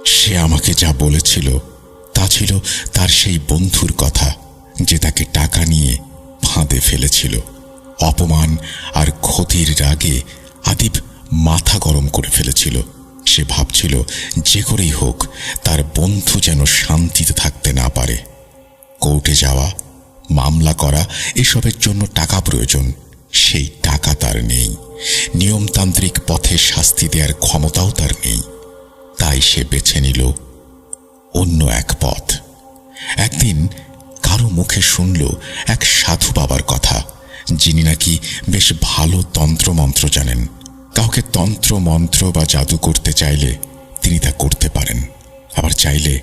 সে আমাকে যা বলেছিল তা ছিল তার সেই বন্ধুর কথা, যে তাকে টাকা নিয়ে ফাঁদে ফেলেছিল। অপমান আর ক্ষতির রাগে আদিব মাথা গরম করে ফেলেছিল। সে ভাবছিল যে করেই হোক তার বন্ধু যেন শান্তিতে থাকতে না পারে। কোর্টে যাওয়া, মামলা করা, এসবের জন্য টাকা প্রয়োজন। সেই টাকা তার নেই। নিয়মতান্ত্রিক পথে শাস্তি দেওয়ার ক্ষমতাও তার নেই। তাই সে বেছে নিল অন্য এক পথ। একদিন কারো মুখে শুনল এক সাধু বাবার কথা, যিনি নাকি বেশ ভালো তন্ত্রমন্ত্র জানেন। কাউকে তন্ত্র মন্ত্র বা জাদু করতে চাইলে তিনি তা করতে পারেন, আবার চাইলে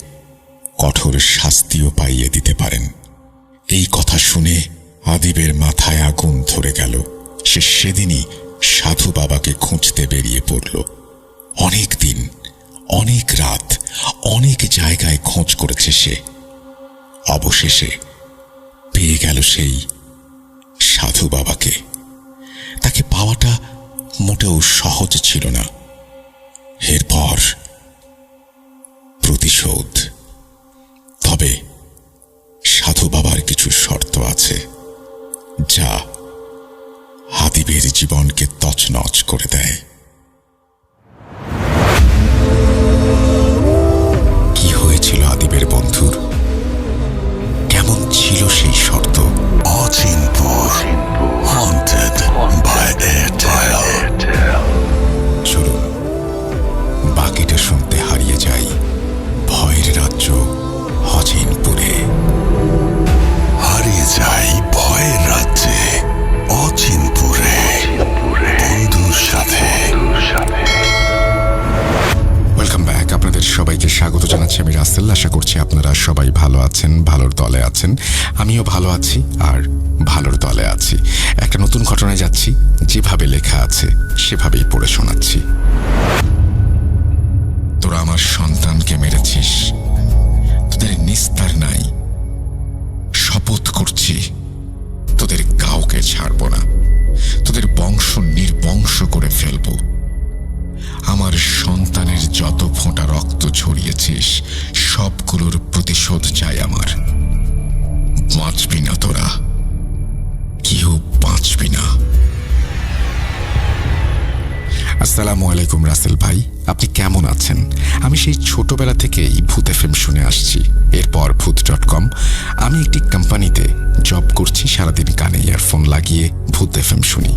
কঠোর শাস্তিও পাইয়ে দিতে পারেন। এই কথা শুনে আদিবের মাথায় আগুন ধরে গেল। সে সেদিনই সাধু বাবাকে খুঁজতে বেরিয়ে পড়ল। অনেক দিন, অনেক রাত, অনেক জায়গায় খোঁজ করেছে সে। অবশেষে পেয়ে গেল সেই সাধু বাবাকে। তাকে পাওয়াটা মোটেও সহজ ছিল না। এরপর প্রতিশোধ। তবে সাধু বাবার কিছু শর্ত আছে, যা আদিবের জীবনকে তছনছ করে দেয়। কি হয়েছিল আদিবের বন্ধুর? কেমন ছিল সেই শর্ত? Achinpur, haunted by Airtel। চলুন বাকিটা শুনতে হারিয়ে যাই ভয়ের রাজ্য অচিনপুরে। হারিয়ে যাই ভয়ের রাজ্যে অচিনপুরে, বন্ধুর সাথে। Welcome back. আপনাদের সবাইকে স্বাগত জানাচ্ছি আমি রাসেল। আশা করছি আপনারা সবাই ভালো আছেন, ভালোর দলে আছেন। আমিও ভালো আছি আর ভালোর দলে আছি। একটা নতুন ঘটনায় যাচ্ছি, যেভাবে লেখা আছে সেভাবেই পড়ে শোনাচ্ছি। তোরা আমার সন্তানকে মেরেছিস, তোদের নিস্তার নাই। শপথ করছি তোদের কাউকে ছাড়ব না, তোদের বংশ নির্বংশ করে ফেলব। আমার সন্তানের যত ফোঁটা রক্ত ঝরিয়েছিস সবগুলোর প্রতিশোধ চাই আমার। বাঁচবি না তোরা, কেউ বাঁচবি না। আসসালামু আলাইকুম রাসেল ভাই, আপনি কেমন আছেন? আমি সেই ছোটবেলা থেকেই ভূত এফএম শুনে আসছি, এরপর ভূত.com। আমি একটি কোম্পানিতে জব করছি, সারাদিন কানে ইয়ারফোন লাগিয়ে ভূত এফএম শুনি।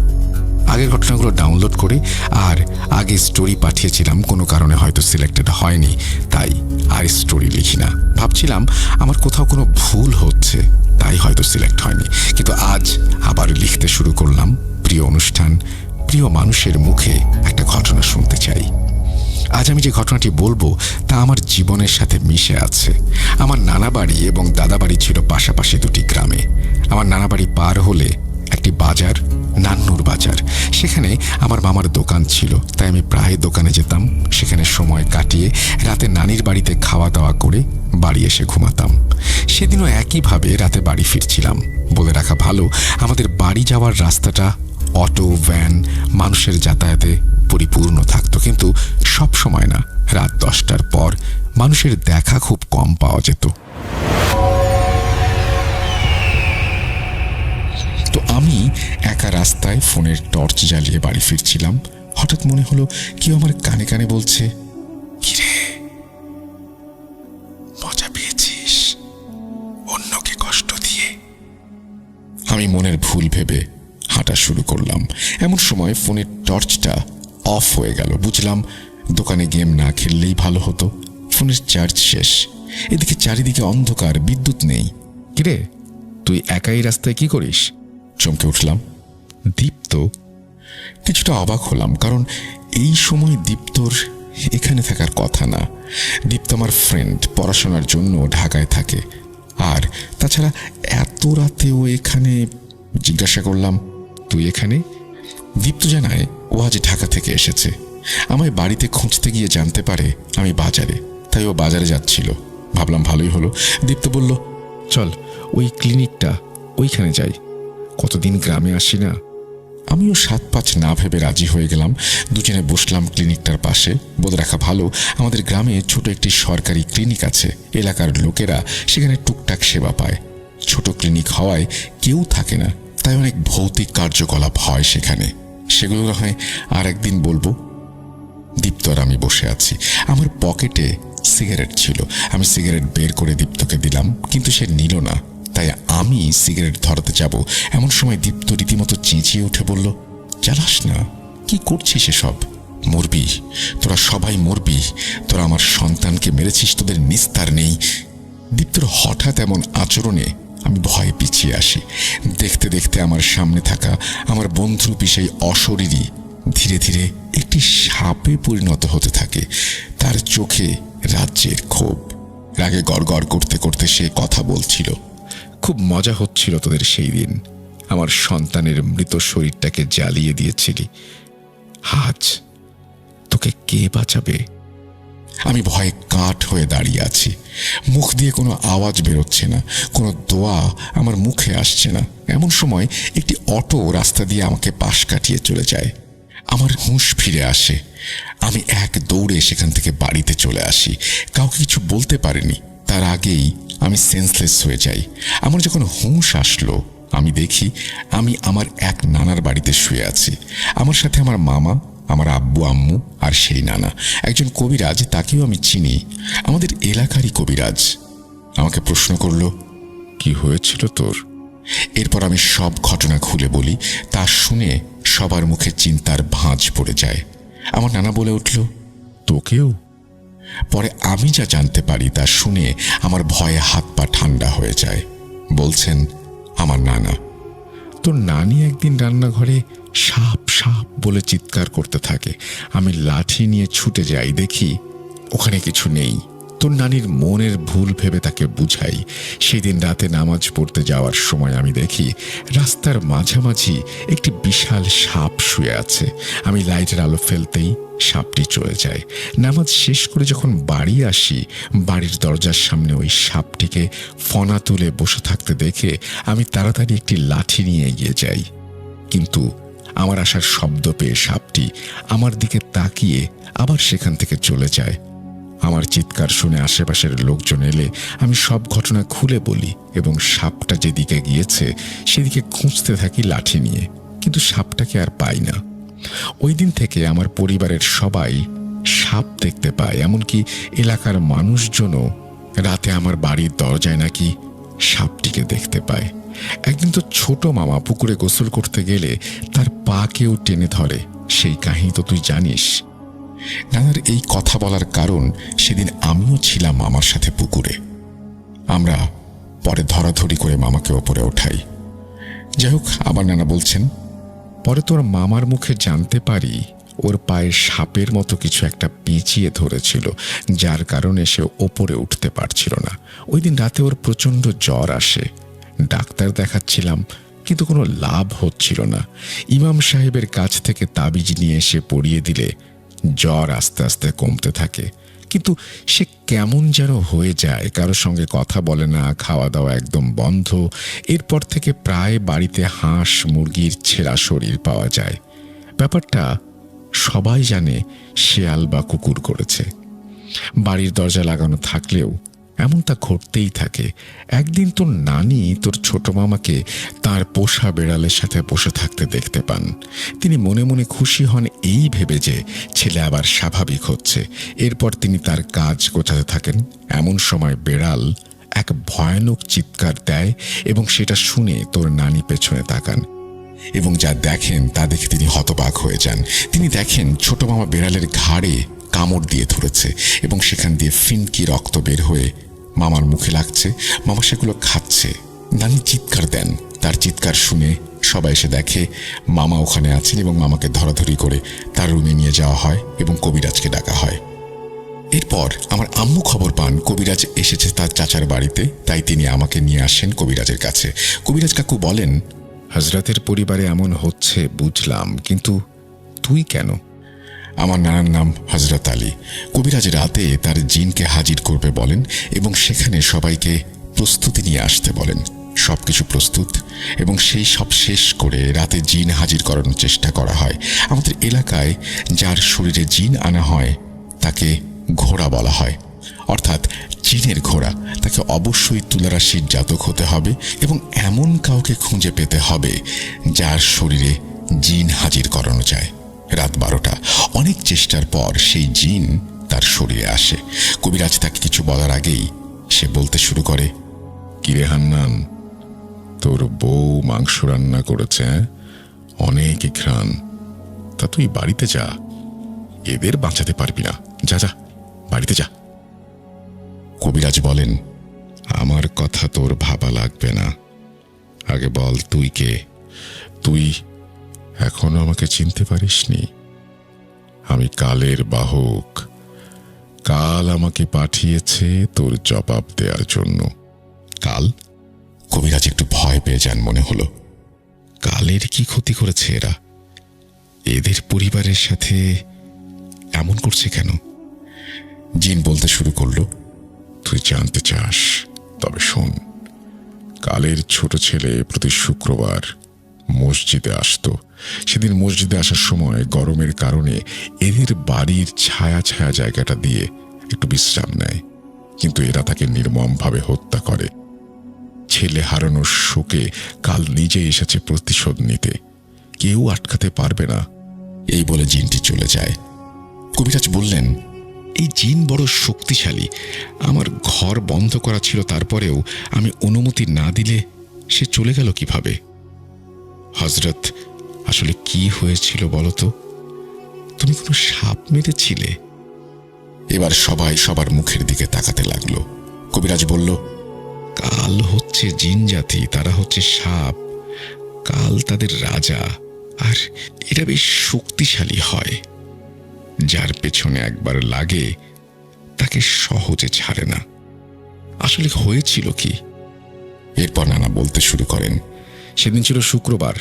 আগের ঘটনাগুলো ডাউনলোড করে আর আগে স্টোরি পাঠিয়েছিলাম, কোনো কারণে হয়তো সিলেক্টেড হয়নি, তাই আর স্টোরি লিখি না। ভাবছিলাম আমার কোথাও কোনো ভুল হচ্ছে, তাই হয়তো সিলেক্ট হয়নি। কিন্তু আজ আবার লিখতে শুরু করলাম। প্রিয় অনুষ্ঠান, প্রিয় মানুষের মুখে একটা ঘটনা শুনতে চাই। আজ আমি যে ঘটনাটি বলবো তা আমার জীবনের সাথে মিশে আছে। আমার নানা বাড়ি এবং দাদা বাড়ি ছিল পাশাপাশি দুটি গ্রামে। আমার নানা বাড়ি পার হলে একটি বাজার, নান্নুর বাজার। সেখানে আমার মামার দোকান ছিল, তাই আমি প্রায় দোকানে যেতাম। সেখানে সময় কাটিয়ে রাতে নানির বাড়িতে খাওয়া দাওয়া করে বাড়ি এসে ঘুমাতাম। সেদিনও একইভাবে রাতে বাড়ি ফিরছিলাম। বলে রাখা ভালো, আমাদের বাড়ি যাওয়ার রাস্তাটা অটো, ভ্যান, মানুষের যাতায়াতে পরিপূর্ণ থাকতো, কিন্তু সব সময় না। রাত 10টার পর মানুষের দেখা খুব কম পাওয়া যেত। তো আমি একা রাস্তায় ফোনের টর্চ জ্বালিয়ে বাড়ি ফিরছিলাম। হঠাৎ মনে হলো কেউ আমার কানে কানে বলছে, কিরে মজা পেয়েছিস অন্যকে কষ্ট দিয়ে? আমি মনের ভুল ভেবে হাঁটা শুরু করলাম। এমন সময় ফোনের টর্চটা অফ হয়ে গেল। বুঝলাম দোকানে গেম না খেললেই ভালো হতো। ফোনের চার্জ শেষ। এদিকে চারিদিকে অন্ধকার, বিদ্যুৎ নেই। কিরে তুই একাই রাস্তায় কি করিস? চমকে উঠলাম। দীপ্ত। কিছুটা অবাক হলাম, কারণ এই সময় দীপ্তর এখানে থাকার কথা না। দীপ্ত আমার ফ্রেন্ড, পড়াশোনার জন্য ঢাকায় থাকে। আর তাছাড়া এত রাতেও এখানে। জিজ্ঞাসা করলাম, তুই এখানে? দীপ্ত জানায় ও আজ ঢাকা থেকে এসেছে। আমায় বাড়িতে খুঁজতে গিয়ে জানতে পারে আমি বাজারে, তাই ও বাজারে যাচ্ছিল। ভাবলাম ভালোই হলো। দীপ্ত বলল, চল ওই ক্লিনিকটা, ওইখানে যাই। কতদিন গ্রামে আসি না, আমিও 7-5 না ভেবে রাজি হয়ে গেলাম। দুজনে বসলাম ক্লিনিকটার পাশে। বলে রাখা ভালো, আমাদের গ্রামে ছোট একটি সরকারি ক্লিনিক আছে। এলাকার লোকেরা সেখানে টুকটাক সেবা পায়। ছোট ক্লিনিক হওয়ায় কেউ থাকে না, তাই অনেক ভৌতিক কার্যকলাপ হয় সেখানে। সেগুলো না হয় আর একদিন বলবো। দীপ্ত আর আমি বসে আছি। আমার পকেটে সিগারেট ছিল। আমি সিগারেট বের করে দীপ্তকে দিলাম, কিন্তু সে নিল না। তাই আমি সিগারেট ধরাতে যাব, এমন সময় দীপ্ত রীতিমতো চেঁচিয়ে উঠে বলল, চালাস না, কি করছিস এসব? মরবি, তোরা সবাই মরবি। তোরা আমার সন্তানকে মেরেছিস, তোদের নিস্তার নেই। দীপ্তর হঠাৎ এমন আচরণে আমি ভয়ে পিছিয়ে আসি। দেখতে দেখতে আমার সামনে থাকা আমার বন্ধুরূপী সেই অশরীরী ধীরে ধীরে একটি সাপে পরিণত হতে থাকে। তার চোখে রাজ্যের ক্ষোভ। রাগে গড়গড় করতে করতে সে কথা বলছিল, খুব মজা হচ্ছিল তোদের সেই দিন। আমার সন্তানের মৃত শরীরটাকে জ্বালিয়ে দিয়েছিলি, আজ তোকে কে বাঁচাবে? আমি ভয়ে কাঠ হয়ে দাঁড়িয়ে আছি। মুখ দিয়ে কোনো আওয়াজ বেরোচ্ছে না, কোনো দোয়া আমার মুখে আসছে না। এমন সময় একটি অটো রাস্তা দিয়ে আমাকে পাশ কাটিয়ে চলে যায়। আমার হুঁশ ফিরে আসে। আমি এক দৌড়ে সেখান থেকে বাড়িতে চলে আসি। কাউকে কিছু বলতে পারিনি। তার আগেই আমি সেন্সলেস হয়ে যাই। আমার যখন হুঁশ আসলো, আমি দেখি আমি আমার এক নানার বাড়িতে শুয়ে আছি। আমার সাথে আমার মামা, আমার আব্বু আম্মু আর সেই নানা। একজন কবিরাজ, তাকেও আমি চিনি, আমাদের এলাকারই কবিরাজ। আমাকে প্রশ্ন করলো, কি হয়েছিল তোর? এরপর আমি সব ঘটনা খুলে বলি। তা শুনে সবার মুখে চিন্তার ভাঁজ পড়ে যায়। আমার নানা বলে উঠল, তোকেও? পরে আমি যা জানতে পারি তা শুনে আমার ভয়ে হাত পা ঠান্ডা হয়ে যায়। বলছেন আমার নানা, তোর নানি একদিন রান্নাঘরে সাপ সাপ বলে চিৎকার করতে থাকে। আমি লাঠি নিয়ে ছুটে যাই, দেখি ওখানে কিছু নেই। তোর নানির মনের ভুল ভেবে তাকে বুঝাই। সেদিন রাতে নামাজ পড়তে যাওয়ার সময় আমি দেখি রাস্তার মাঝামাঝি একটি বিশাল সাপ শুয়ে আছে। আমি লাইটের আলো ফেলতেই সাপটি চলে যায়। নামাজ শেষ করে যখন বাড়ি আসি, বাড়ির দরজার সামনে ওই সাপটিকে ফনা তুলে বসে থাকতে দেখে আমি তাড়াতাড়ি একটি লাঠি নিয়ে এগিয়ে যাই। কিন্তু আমার আসার শব্দ পেয়ে সাপটি আমার দিকে তাকিয়ে আবার সেখান থেকে চলে যায়। আমার চিৎকার শুনে আশেপাশের লোকজন এলে আমি সব ঘটনা খুলে বলি এবং সাপটা যেদিকে গিয়েছে সেদিকে খুঁজতে থাকি লাঠি নিয়ে, কিন্তু সাপটাকে আর পাই না। ওই দিন থেকে আমার পরিবারের সবাই সাপ দেখতে পায়, এমনকি এলাকার মানুষজনও রাতে আমার বাড়ির দরজায় নাকি সাপটিকে দেখতে পায়। একদিন তো ছোট মামা পুকুরে গোসল করতে গেলে তার পা কেউ টেনে ধরে, সেই কাহিনী তো তুই জানিস। নানার এই কথা বলার কারণ, সেদিন আমিও ছিলাম মামার সাথে পুকুরে। আমরা পরে ধরাধরি করে মামাকে ওপরে ওঠাই। যাই হোক, আমার নানা বলছেন, পরে তোর মামার মুখে জানতে পারি ওর পায়ে সাপের মতো কিছু একটা পেঁচিয়ে ধরেছিল, যার কারণে সে ওপরে উঠতে পারছিল না। ওই দিন রাতে ওর প্রচণ্ড জ্বর আসে। ডাক্তার দেখাচ্ছিলাম, কিন্তু কোনো লাভ হচ্ছিল না। ইমাম সাহেবের কাছ থেকে তাবিজ নিয়ে এসে পরিয়ে দিলে জ্বর আস্তে আস্তে কমতে থাকে, কিন্তু সে কেমন যেন হয়ে যায়। কারোর সঙ্গে কথা বলে না, খাওয়া দাওয়া একদম বন্ধ। এরপর থেকে প্রায় বাড়িতে হাঁস মুরগির ছেঁড়া শরীর পাওয়া যায়। ব্যাপারটা সবাই জানে শেয়াল বা কুকুর করেছে। বাড়ির দরজা লাগানো থাকলেও এমনটা ঘটতেই থাকে। একদিন তোর নানি তোর ছোট মামাকে তার পোষা বেড়ালের সাথে বসে থাকতে দেখতে পান। তিনি মনে মনে খুশি হন এই ভেবে যে ছেলে আবার স্বাভাবিক হচ্ছে। এরপর তিনি তার কাজ গোছাতে থাকেন। এমন সময় বেড়াল এক ভয়ানক চিৎকার দেয় এবং সেটা শুনে তোর নানি পেছনে তাকান এবং যা দেখেন তা দেখে তিনি হতবাক হয়ে যান। তিনি দেখেন ছোট মামা বেড়ালের ঘাড়ে কামড় দিয়ে ধরেছে এবং সেখান দিয়ে ফিনকি রক্ত বের হয়ে মামার মুখে লাগছে। মামা সেগুলো খাচ্ছে। নানি চিৎকার দেন। তার চিৎকার শুনে সবাই এসে দেখে মামা ওখানে আছেন এবং মামাকে ধরাধরি করে তার রুমে নিয়ে যাওয়া হয় এবং কবিরাজকে ডাকা হয়। এরপর আমার আম্মু খবর পান কবিরাজ এসেছে তার চাচার বাড়িতে, তাই তিনি আমাকে নিয়ে আসেন কবিরাজের কাছে। কবিরাজ কাকু বলেন, হযরতের পরিবারে এমন হচ্ছে বুঝলাম, কিন্তু তুই কেন? আমার নানার নাম হযরত আলী। কবিরাজ রাতে তার জিনকে হাজির করবে বলেন এবং সেখানে সবাইকে প্রস্তুতি নিয়ে আসতে বলেন। সবকিছু প্রস্তুত এবং সেই সব শেষ করে রাতে জিন হাজির করানোর চেষ্টা করা হয়। আমাদের এলাকায় যার শরীরে জিন আনা হয় তাকে ঘোড়া বলা হয়, অর্থাৎ জিনের ঘোড়া। তাকে অবশ্যই তুলারাশির জাতক হতে হবে এবং এমন কাউকে খুঁজে পেতে হবে যার শরীরে জিন হাজির করানো যায়। রাত 12টা, অনেক চেষ্টার পর সেই জিন তার শরীরে আসে। কবিরাজ তাকে কিছু বলার আগেই সে বলতে শুরু করে, কিরে হান্নান, তোর বউ মাংস রান্না করেছে, অনেক ঘ্রাণ। তা তুই বাড়িতে যা, এদের বাঁচাতে পারবি না। যা যা, বাড়িতে যা। কবিরাজ বলেন, আমার কথা তোর ভাবা লাগবে না, আগে বল তুই কে? তুই এখনো আমাকে চিনতে পারিসনি? আমি কালের বাহক। কাল আমাকে পাঠিয়েছে তোর জবাব দেওয়ার জন্য। কাল? কবিরাজ একটু ভয় পেয়ে যান মনে হলো। কালের কি ক্ষতি করেছে এরা? এদের পরিবারের সাথে এমন করছে কেন? জিন বলতে শুরু করলো, তুই জানতে চাস? তবে শোন, কালের ছোট ছেলে প্রতি শুক্রবার মসজিদে আসতো। সেদিন মসজিদে আসার সময় গরমের কারণে এদের বাড়ির ছায়া ছায়া জায়গাটা দিয়ে একটু বিশ্রাম নেয়, কিন্তু এরা তাকে নির্মমভাবে হত্যা করে। ছেলে হারানোর শোকে কাল নিজে এসেছে প্রতিশোধ নিতে, কেউ আটকাতে পারবে না। এই বলে জিনটি চলে যায়। কবিরাজ বললেন, এই জিন বড় শক্তিশালী। আমার ঘর বন্ধ করা ছিল, তারপরেও আমি অনুমতি না দিলে সে চলে গেল কিভাবে? হযরত, আসলে কি হয়েছিল বলো তো? তুমি কোনো সাপ মেরেছিলে? এবার সবাই সবার মুখের দিকে তাকাতে লাগলো। কবিরাজ বলল, কাল হচ্ছে জিন জাতি, তারা হচ্ছে সাপ। কাল তাদের রাজা, আর এটা বেশ শক্তিশালী হয়। যার পেছনে একবার লাগে তাকে সহজে ছাড়ে না। আসলে হয়েছিল কি? এরপর নানা বলতে শুরু করেন, সেদিন ছিল শুক্রবার,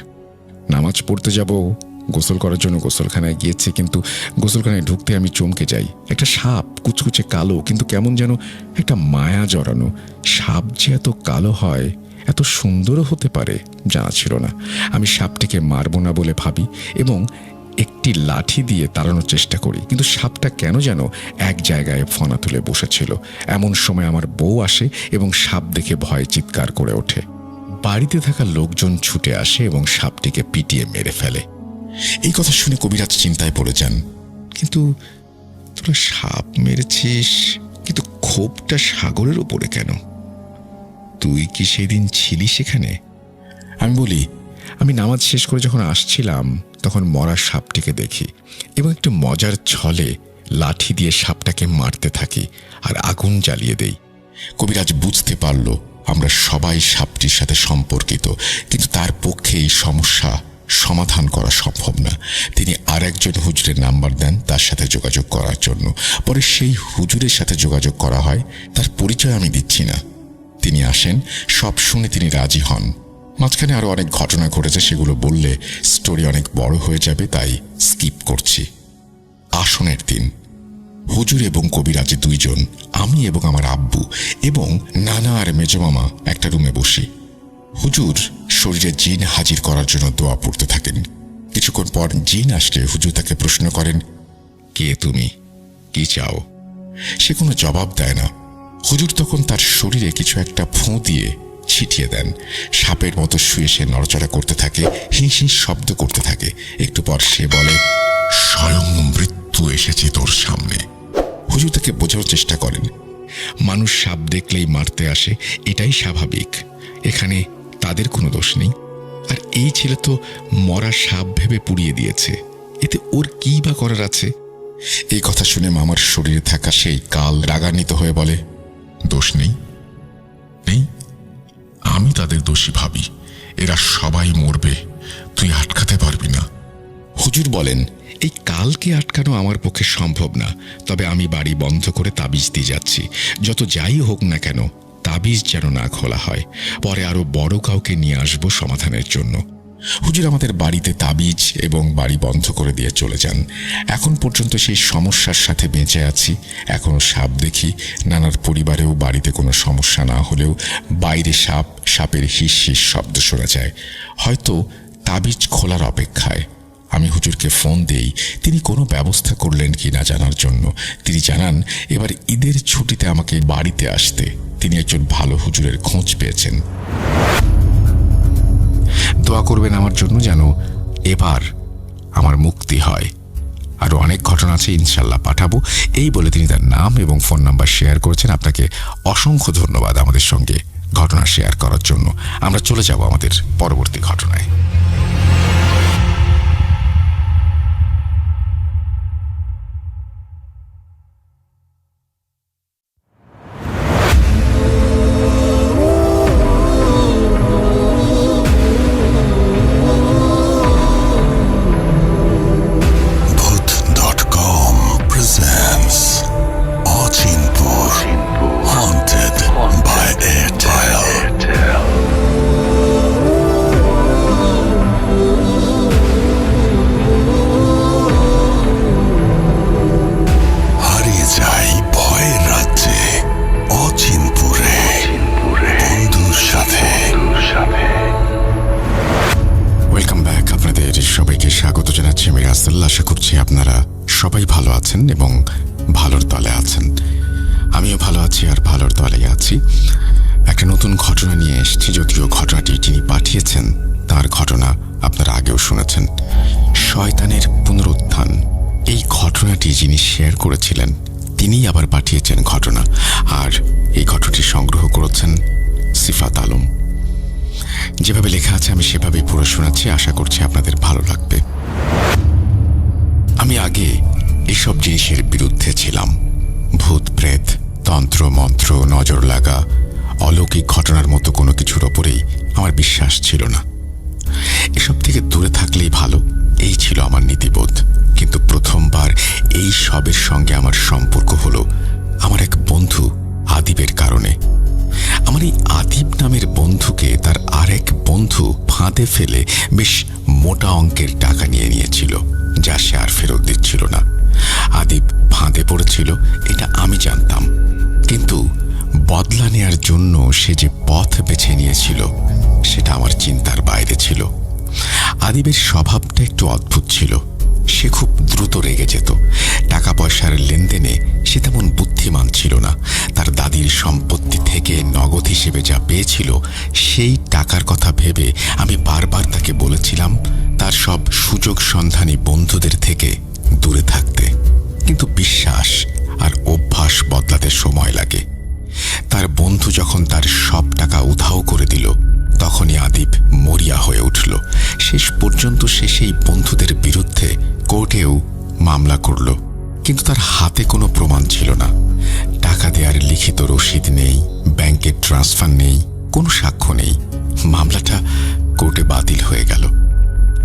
নামাজ পড়তে যাব, গোসল করার জন্য গোসলখানায় গিয়েছে, কিন্তু গোসলখানায় ঢুকতে আমি চমকে যাই। একটা সাপ, কুচকুচে কালো, কিন্তু কেমন যেন একটা মায়া জড়ানো। সাপ যে এত কালো হয়, এত সুন্দরও হতে পারে জানা ছিল না। আমি সাপটিকে মারব না বলে ভাবি এবং একটি লাঠি দিয়ে তাড়ানোর চেষ্টা করি, কিন্তু সাপটা কেন যেন এক জায়গায় ফনা তুলে বসেছিল। এমন সময় আমার বউ আসে এবং সাপ দেখে ভয়ে চিৎকার করে ওঠে। বাড়িতে থাকা লোকজন ছুটে আসে এবং সাপটিকে পিটিয়ে মেরে ফেলে। এই কথা শুনে কবিরাজ চিন্তায় পড়ে যান, কিন্তু তোরা সাপ মেরেছিস, কিন্তু ক্ষোভটা সাগরের উপরে কেন? তুই কি সেদিন ছিলি সেখানে? আমি বলি, আমি নামাজ শেষ করে যখন আসছিলাম তখন মরা সাপটিকে দেখি এবং একটু মজার ছলে লাঠি দিয়ে সাপটাকে মারতে থাকি আর আগুন জ্বালিয়ে দেই। কবিরাজ বুঝতে পারল আমরা সবাই সাপটির সাথে সম্পর্কিত, কিন্তু তার পক্ষে এই সমস্যা সমাধান করা সম্ভব না। তিনি আর একজন হুজুরের নাম্বার দেন তার সাথে যোগাযোগ করার জন্য। পরে সেই হুজুরের সাথে যোগাযোগ করা হয়, তার পরিচয় আমি দিচ্ছি না। তিনি আসেন, সব শুনে তিনি রাজি হন। মাঝখানে আরো অনেক ঘটনা ঘটেছে, সেগুলো বললে স্টোরি অনেক বড় হয়ে যাবে, তাই স্কিপ করছি। আসনের দিন হুজুর এবং কবিরাজ দুইজন, আমি এবং আমার আব্বু এবং নানা আর মেজমামা একটা রুমে বসি। হুজুর শরীরে জিন হাজির করার জন্য দোয়া পড়তে থাকেন। কিছুক্ষণ পর জিন আসলে হুজুর তাকে প্রশ্ন করেন, কে তুমি, কি চাও? সে কোনো জবাব দেয় না। হুজুর তখন তার শরীরে কিছু একটা ফোঁ দিয়ে ছিটিয়ে দেন। সাপের মতো শুয়ে সে নড়াচড়া করতে থাকে, হিঁ হিঁ শব্দ করতে থাকে। একটু পর সে বলে, স্বয়ং মৃত্যু এসেছে তোর সামনে। হুজুর তাকে বোঝানোর চেষ্টা করেন, মানুষ সাপ দেখলেই মারতে আসে, এটাই স্বাভাবিক, এখানে তাদের কোনো দোষ নেই। আর এই ছেলে তো মরা সাপ ভেবে পুড়িয়ে দিয়েছে, এতে ওর কি বা করার আছে? এই কথা শুনে মামার শরীরে থাকা সেই কাল রাগান্বিত হয়ে বলে, দোষ নেই, নেই, আমি তাদের দোষী ভাবি। এরা সবাই মরবে, তুই আটকাতে পারবি না। হুজুর বলেন, এই কালকে আটকানো আমার পক্ষে সম্ভব না, তবে আমি বাড়ি বন্ধ করে তাবিজ দিয়ে যাচ্ছি। যত যাই হোক না কেন, তাবিজ যেন না খোলা হয়। পরে আরো বড় কাউকে নিয়ে আসবো সমাধানের জন্য। হুজুর আমাদের বাড়িতে তাবিজ এবং বাড়ি বন্ধ করে দিয়ে চলে যান। এখন পর্যন্ত সেই সমস্যার সাথে বেঁচে আছি। এখনো সাপ দেখি। নানার পরিবারেও বাড়িতে কোনো সমস্যা না হলেও বাইরে সাপের হিস হিস শব্দ শোনা যায়। হয়তো তাবিজ খোলার অপেক্ষায়। আমি হুজুরকে ফোন দেই, তিনি কোনো ব্যবস্থা করলেন কি না জানার জন্য। তিনি জানান এবার ঈদের ছুটিতে আমাকে বাড়িতে আসতে। তিনি একজন ভালো হুজুরের খোঁজ পেয়েছেন। দোয়া করবেন আমার জন্য যেন এবার আমার মুক্তি হয়। আরও অনেক ঘটনা আছে, ইনশাল্লাহ পাঠাবো। এই বলে তিনি তার নাম এবং ফোন নাম্বার শেয়ার করেছেন। আপনাকে অসংখ্য ধন্যবাদ আমাদের সঙ্গে ঘটনা শেয়ার করার জন্য। আমরা চলে যাব আমাদের পরবর্তী ঘটনায়। আশা করছি আপনারা সবাই ভালো আছেন এবং ভালোর তলে আছেন। আমিও ভালো আছি আর ভালোর তলেই আছি। একটা নতুন ঘটনা নিয়ে এসেছি, যদিও ঘটনাটি যিনি পাঠিয়েছেন তার ঘটনা আপনারা আগেও শুনেছেন। শয়তানের পুনরুত্থান, এই ঘটনাটি যিনি শেয়ার করেছিলেন তিনিই আবার পাঠিয়েছেন ঘটনা, আর এই ঘটনাটি সংগ্রহ করেছেন সিফাত আলম। যেভাবে লেখা আছে আমি সেভাবেই পড়ে শোনাচ্ছি, আশা করছি আপনাদের ভালো লাগবে। আমি আগে এসব জিনিসের বিরুদ্ধে ছিলাম। ভূত প্রেত, তন্ত্র মন্ত্র, নজর লাগা, অলৌকিক ঘটনার মতো কোনো কিছুর ওপরেই আমার বিশ্বাস ছিল না। এসব থেকে দূরে থাকলেই ভালো, এই ছিল আমার নীতিবোধ। কিন্তু প্রথমবার এই সবের সঙ্গে আমার সম্পর্ক হলো আমার এক বন্ধু আদিবের কারণে। আমার এই আদিব নামের বন্ধুকে তার আরেক বন্ধু ফাঁদে ফেলে বেশ মোটা অঙ্কের টাকা নিয়েছিল, যা সে আর ফেরত দিচ্ছিল না। আদিব ফাঁদে পড়েছিল এটা আমি জানতাম, কিন্তু বদলা নেয়ার জন্য সে যে পথ বেছে নিয়েছিল সেটা আমার চিন্তার বাইরে ছিল। আদিবের স্বভাবটা একটু অদ্ভুত ছিল। সে খুব দ্রুত রেগে যেত। টাকা পয়সার লেনদেনে সে তেমন বুদ্ধিমান ছিল না। তার দাদির সম্পত্তি থেকে নগদ হিসেবে যা পেয়েছিল সেই টাকার কথা ভেবে আমি বারবার তাকে বলেছিলাম তার সব সুযোগ সন্ধানী বন্ধুদের থেকে দূরে থাকতে, কিন্তু বিশ্বাস আর অভ্যাস বদলাতে সময় লাগে। তার বন্ধু যখন তার সব টাকা উধাও করে দিল তখনই আদিব মরিয়া হয়ে উঠল। শেষ পর্যন্ত সে সেই বন্ধুদের বিরুদ্ধে কোর্টেও মামলা করল, কিন্তু তার হাতে কোনো প্রমাণ ছিল না। টাকা দেওয়ার লিখিত রসিদ নেই, ব্যাংকের ট্রান্সফার নেই, কোনো সাক্ষ্য নেই। মামলাটা কোর্টে বাতিল হয়ে গেল।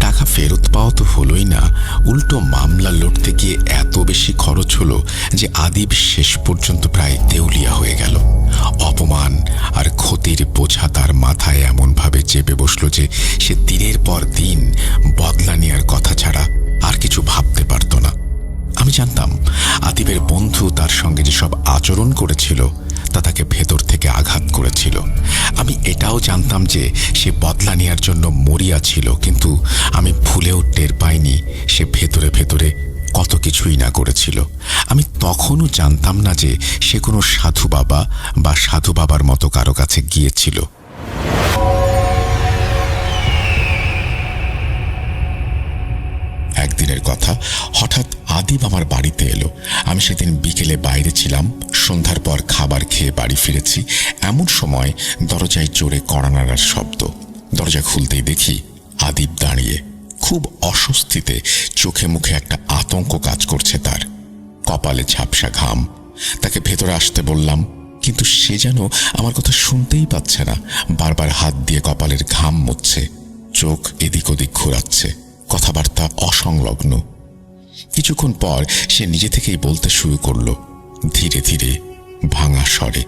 টাকা ফেরত পাওয়া তো হলোই না, উল্টো মামলা লড়তে গিয়ে এত বেশি খরচ হলো যে আদিব শেষ পর্যন্ত প্রায় দেউলিয়া হয়ে গেল। অপমান আর ক্ষতির বোঝা তার মাথায় এমনভাবে চেপে বসল যে সে দিনের পর দিন বদলা নেওয়ার কথা ছাড়া আর কিছু ভাবতে পারত না। আমি জানতাম আদিবের বন্ধু তার সঙ্গে যেসব আচরণ করেছিল তা তাকে ভেতর থেকে আঘাত করেছিল। আমি এটাও জানতাম যে সে বদলা নেওয়ার জন্য মরিয়া ছিল, কিন্তু আমি ভুলেও টের পাইনি সে ভেতরে ভেতরে কত কিছুই না করেছিল। আমি তখনও জানতাম না যে সে কোনো সাধু বাবা বা সাধু বাবার মতো কারো কাছে গিয়েছিল। একদিনের কথা, হঠাৎ আদিব আমার বাড়িতে এলো। আমি সেদিন বিকেলে বাইরে ছিলাম। সন্ধ্যার পর খাবার খেয়ে বাড়ি ফিরেছি। এমন সময় দরজায় জোরে কড়া নাড়ার শব্দ। দরজা খুলতেই দেখি আদিব দাঁড়িয়ে, খুব অস্বস্তিতে, চোখে মুখে একটা আতঙ্ক কাজ করছে তার, কপালে ঝাপসা ঘাম। তাকে ভেতরে আসতে বললাম, কিন্তু সে যেন আমার কথা শুনতেই পাচ্ছে না। বারবার হাত দিয়ে কপালের ঘাম মুছছে, চোখ এদিক ওদিক ঘোরাচ্ছে, কথাবার্তা অসংলগ্ন। কিছুক্ষণ পর সে নিজে থেকেই বলতে শুরু করলো, ধীরে ধীরে, ভাঙা স্বরে,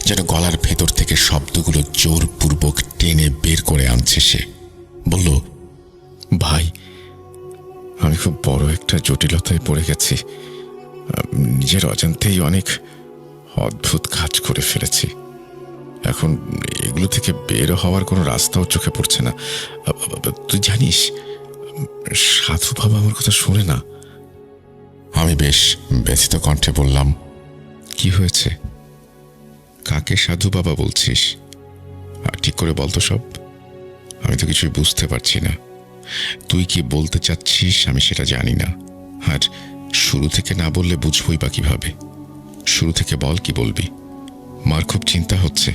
যেন গলার ভেতর থেকে শব্দগুলো জোরপূর্বক টেনে বের করে আনছে। সে বলল, ভাই, আমি খুব বড় একটা জটিলতায় পড়ে গেছি। নিজের অজান্তেই অনেক অদ্ভুত কাজ করে ফেলেছি। এখন এগুলো থেকে বের হওয়ার কোনো রাস্তাও চোখে পড়ছে না। তুই জানিস, সাধু বাবা আমার কথা শোনে না। আমি বেশ ব্যথিত কণ্ঠে বললাম, কি হয়েছে? কাকে সাধু বাবা বলছিস? আর ঠিক করে বলতো সব। আমি তো কিছুই বুঝতে পারছি না। তুই কি বলতে চাচ্ছিস আমি সেটা জানি না। আর শুরু থেকে না বললে বুঝবই বা কিভাবে? শুরু থেকে বল, কি বলবি? মার খুব চিন্তা হচ্ছে।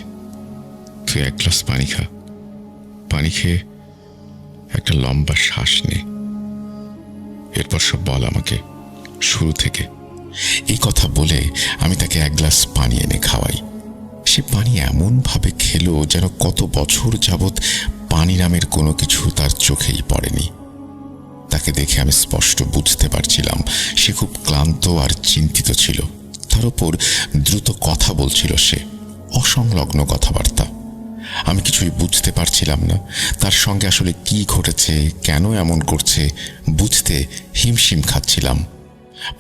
তুই এক গ্লাস পানি খা। পানি খেয়ে একটা লম্বা শ্বাস নে, এরপর সব বল আমাকে শুরু থেকে। এই কথা বলে আমি তাকে এক গ্লাস পানি এনে খাওয়াই। সে পানি এমন ভাবে খেলো যেন কত বছর যাবৎ পানি নামের কোনো কিছু তার চোখেই পড়েনি। তাকে দেখে আমি স্পষ্ট বুঝতে পারছিলাম সে খুব ক্লান্ত আর চিন্তিত ছিল। তার উপর দ্রুত কথা বলছিল সে, অসংলগ্ন কথাবার্তা। আমি কিছুই বুঝতে পারছিলাম না তার সঙ্গে আসলে কি ঘটেছে, কেন এমন করছে, বুঝতে হিমশিম খাচ্ছিলাম।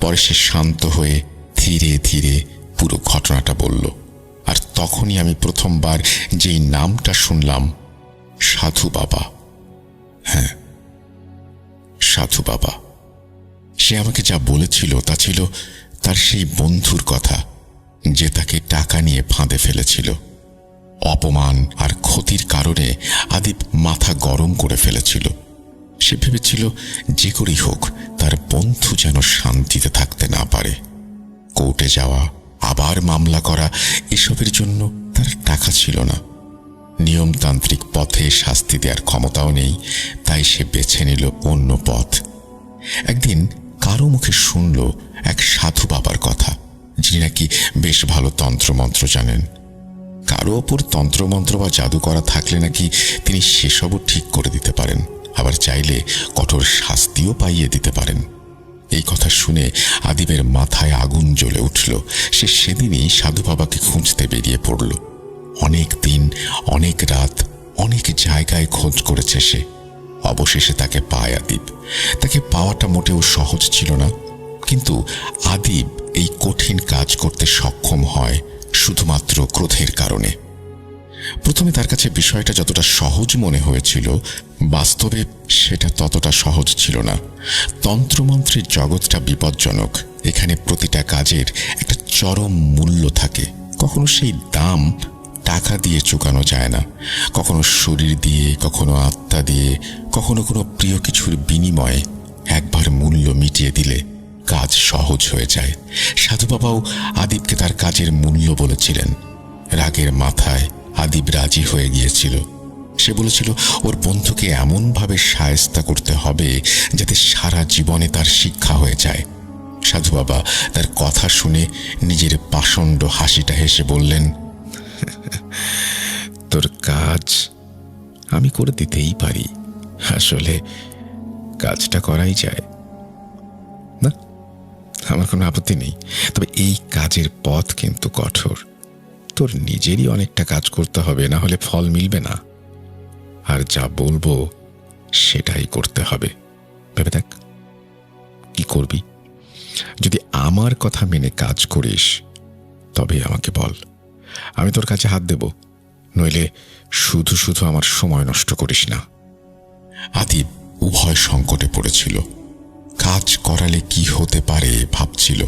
পরে সে শান্ত হয়ে ধীরে ধীরে পুরো ঘটনাটা বলল। আর তখনই আমি প্রথমবার যেই নামটা শুনলাম, সাধু বাবা। হ্যাঁ, সাধু বাবা। সে আমাকে যা বলেছিল তা ছিল তার সেই বন্ধুর কথা, যে তাকে টাকা নিয়ে ফাঁদে ফেলেছিল। অপমান আর ক্ষতির কারণে আদিপ মাথা গরম করে ফেলেছিল। সে ভেবেছিল যে করেই হোক তার বন্ধু যেন শান্তিতে থাকতে না পারে। কোর্টে যাওয়া, আবার মামলা করা, এসবের জন্য তার টাকা ছিল না। নিয়মতান্ত্রিক পথে শাস্তি দেওয়ার ক্ষমতাও নেই, তাই সে বেছে নিল অন্য পথ। একদিন কারো মুখে শুনল এক সাধু বাবার কথা, যিনি নাকি বেশ ভালো তন্ত্রমন্ত্র জানেন। কারো ওপর তন্ত্রমন্ত্র বা জাদু করা থাকলে নাকি তিনি সেসবও ঠিক করে দিতে পারেন, আবার চাইলে কঠোর শাস্তিও পাইয়ে দিতে পারেন। এই কথা শুনে আদিবের মাথায় আগুন জ্বলে উঠল। সে সেদিনই সাধু বাবাকে খুঁজতে বেরিয়ে পড়ল। অনেক দিন, অনেক রাত, অনেক জায়গায় খোঁজ করেছে সে। অবশেষে তাকে পায় আদিব। তাকে পাওয়াটা মোটেও সহজ ছিল না, কিন্তু আদিব এই কঠিন কাজ করতে সক্ষম হয় শুধুমাত্র ক্রোধের কারণে। প্রথমে তার কাছে বিষয়টা যতটা সহজ মনে হয়েছিল, বাস্তবে সেটা ততটা সহজ ছিল না। তন্ত্রমন্ত্রের জগৎটা বিপজ্জনক। এখানে প্রতিটা কাজের একটা চরম মূল্য থাকে। কখনো সেই দাম টাকা দিয়ে চুকানো যায় না, কখনো শরীর দিয়ে, কখনো আত্মা দিয়ে, কখনো কোনো প্রিয় কিছুর বিনিময়ে। একবার মূল্য মিটিয়ে দিলে কাজ সহজ হয়ে যায়। সাধু বাবাও আদিবকে তার কাজের মূল্য বলেছিলেন। রাগের মাথায় আদিব রাজি হয়ে গিয়েছিল। সে বলেছিল ওর বন্ধুকে এমনভাবে শায়েস্তা করতে হবে যাতে সারা জীবনে তার শিক্ষা হয়ে যায়। সাধু বাবা তার কথা শুনে নিজের পাষণ্ড হাসিটা হেসে বললেন, তোর কাজ আমি করে দিতেই পারি। আসলে কাজটা করাই যায় না, আমার কোনো আপত্তি নেই। তবে এই কাজের পথ কিন্তু কঠোর। তোর নিজেরই অনেকটা কাজ করতে হবে, না হলে ফল মিলবে না। আর যা বলবো সেটাই করতে হবে। ভেবে দেখ কি করবি। যদি আমার কথা মেনে কাজ করিস তবে আমাকে বল, আমি তোর কাছে হাত দেব। নইলে শুধু শুধু আমার সময় নষ্ট করিস না। আদিব উভয় সংকটে পড়েছিল। কাজ করালে কি হতে পারে ভাবছিল,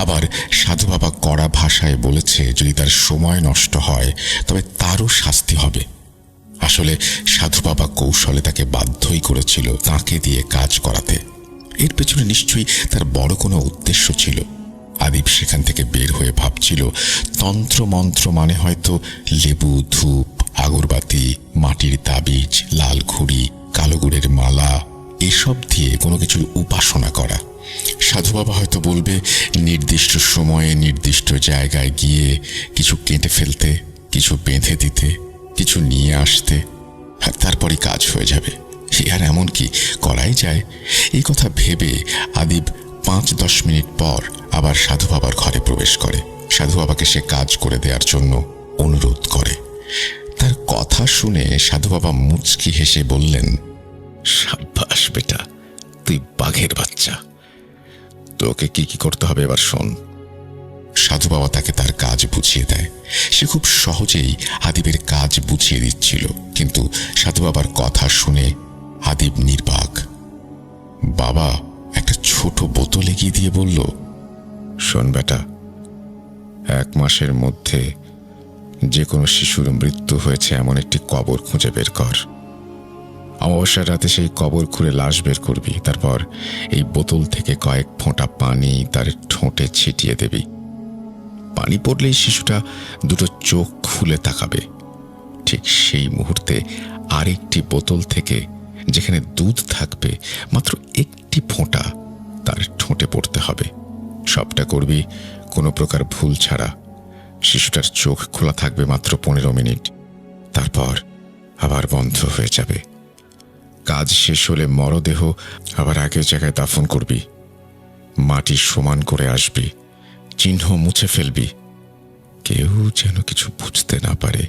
আবার সাধু বাবা কড়া ভাষায় বলেছে যদি তার সময় নষ্ট হয় তবে তারও শাস্তি হবে। আসলে সাধু বাবা কৌশলে তাকে বাধ্যই করেছিল তাকে দিয়ে কাজ করাতে। এর পেছনে নিশ্চয়ই তার বড় কোনো উদ্দেশ্য ছিল। আদিব সেখান থেকে বের হয়ে ভাবছিল তন্ত্রমন্ত্র মানে হয়তো লেবু, ধূপ, আগরবাতি, মাটির তাবিজ, লাল ঘুড়ি, কালো গুড়ের মালা, এসব দিয়ে কোনো কিছুর উপাসনা করা। সাধু বাবা হয়তো বলবে নির্দিষ্ট সময়ে নির্দিষ্ট জায়গায় গিয়ে কিছু কেটে ফেলতে, কিছু বেঁধে দিতে, কিছু নিয়ে আসতে, আর তারপরই কাজ হয়ে যাবে। আর এমন কি করাই যায়। এই কথা ভেবে আদিব 5-10 মিনিট পর আবার সাধু বাবার ঘরে প্রবেশ করে। সাধু বাবাকে সে কাজ করে দেওয়ার জন্য অনুরোধ করে। তার কথা শুনে সাধু বাবা মুচকি হেসে বললেন, সাব্বাস বেটা, তুই বাঘের বাচ্চা। তোকে কি কি করতে হবে এবার শোন। সাধু বাবা তাকে তার কাজ বুঝিয়ে দেয়। সে খুব সহজেই আদিবের কাজ বুঝিয়ে দিচ্ছিল, কিন্তু সাধু বাবার কথা শুনে আদিব নির্বাক। বাবা একটা ছোট বোতল এগিয়ে দিয়ে বলল, শোন বেটা, 1 মাসের মধ্যে যে কোনো শিশুর মৃত্যু হয়েছে এমন একটি কবর খুঁজে বের কর। অমাবস্যার রাতে সেই কবর খুঁড়ে লাশ বের করবি। তারপর এই বোতল থেকে কয়েক ফোঁটা পানি তার ঠোঁটে ছিটিয়ে দিবি। পানি পড়লেই শিশুটা দুটো চোখ খুলে তাকাবে। ঠিক সেই মুহূর্তে আরেকটি বোতল থেকে, যেখানে দুধ থাকবে, মাত্র একটি ফোঁটা তার ঠোঁটে পড়তে হবে। সবটা করবি কোনো প্রকার ভুল ছাড়া। শিশুটার চোখ খোলা থাকবে মাত্র 15 মিনিট, তারপর আবার বন্ধ হয়ে যাবে। কাজ শেষ হলে মরদেহ আবার আগের জায়গায় দাফন করবি। মাটি সমান করে আসবি, চিহ্ন মুছে ফেলবি। কেউ যেন কিছু বুঝতে না পারে।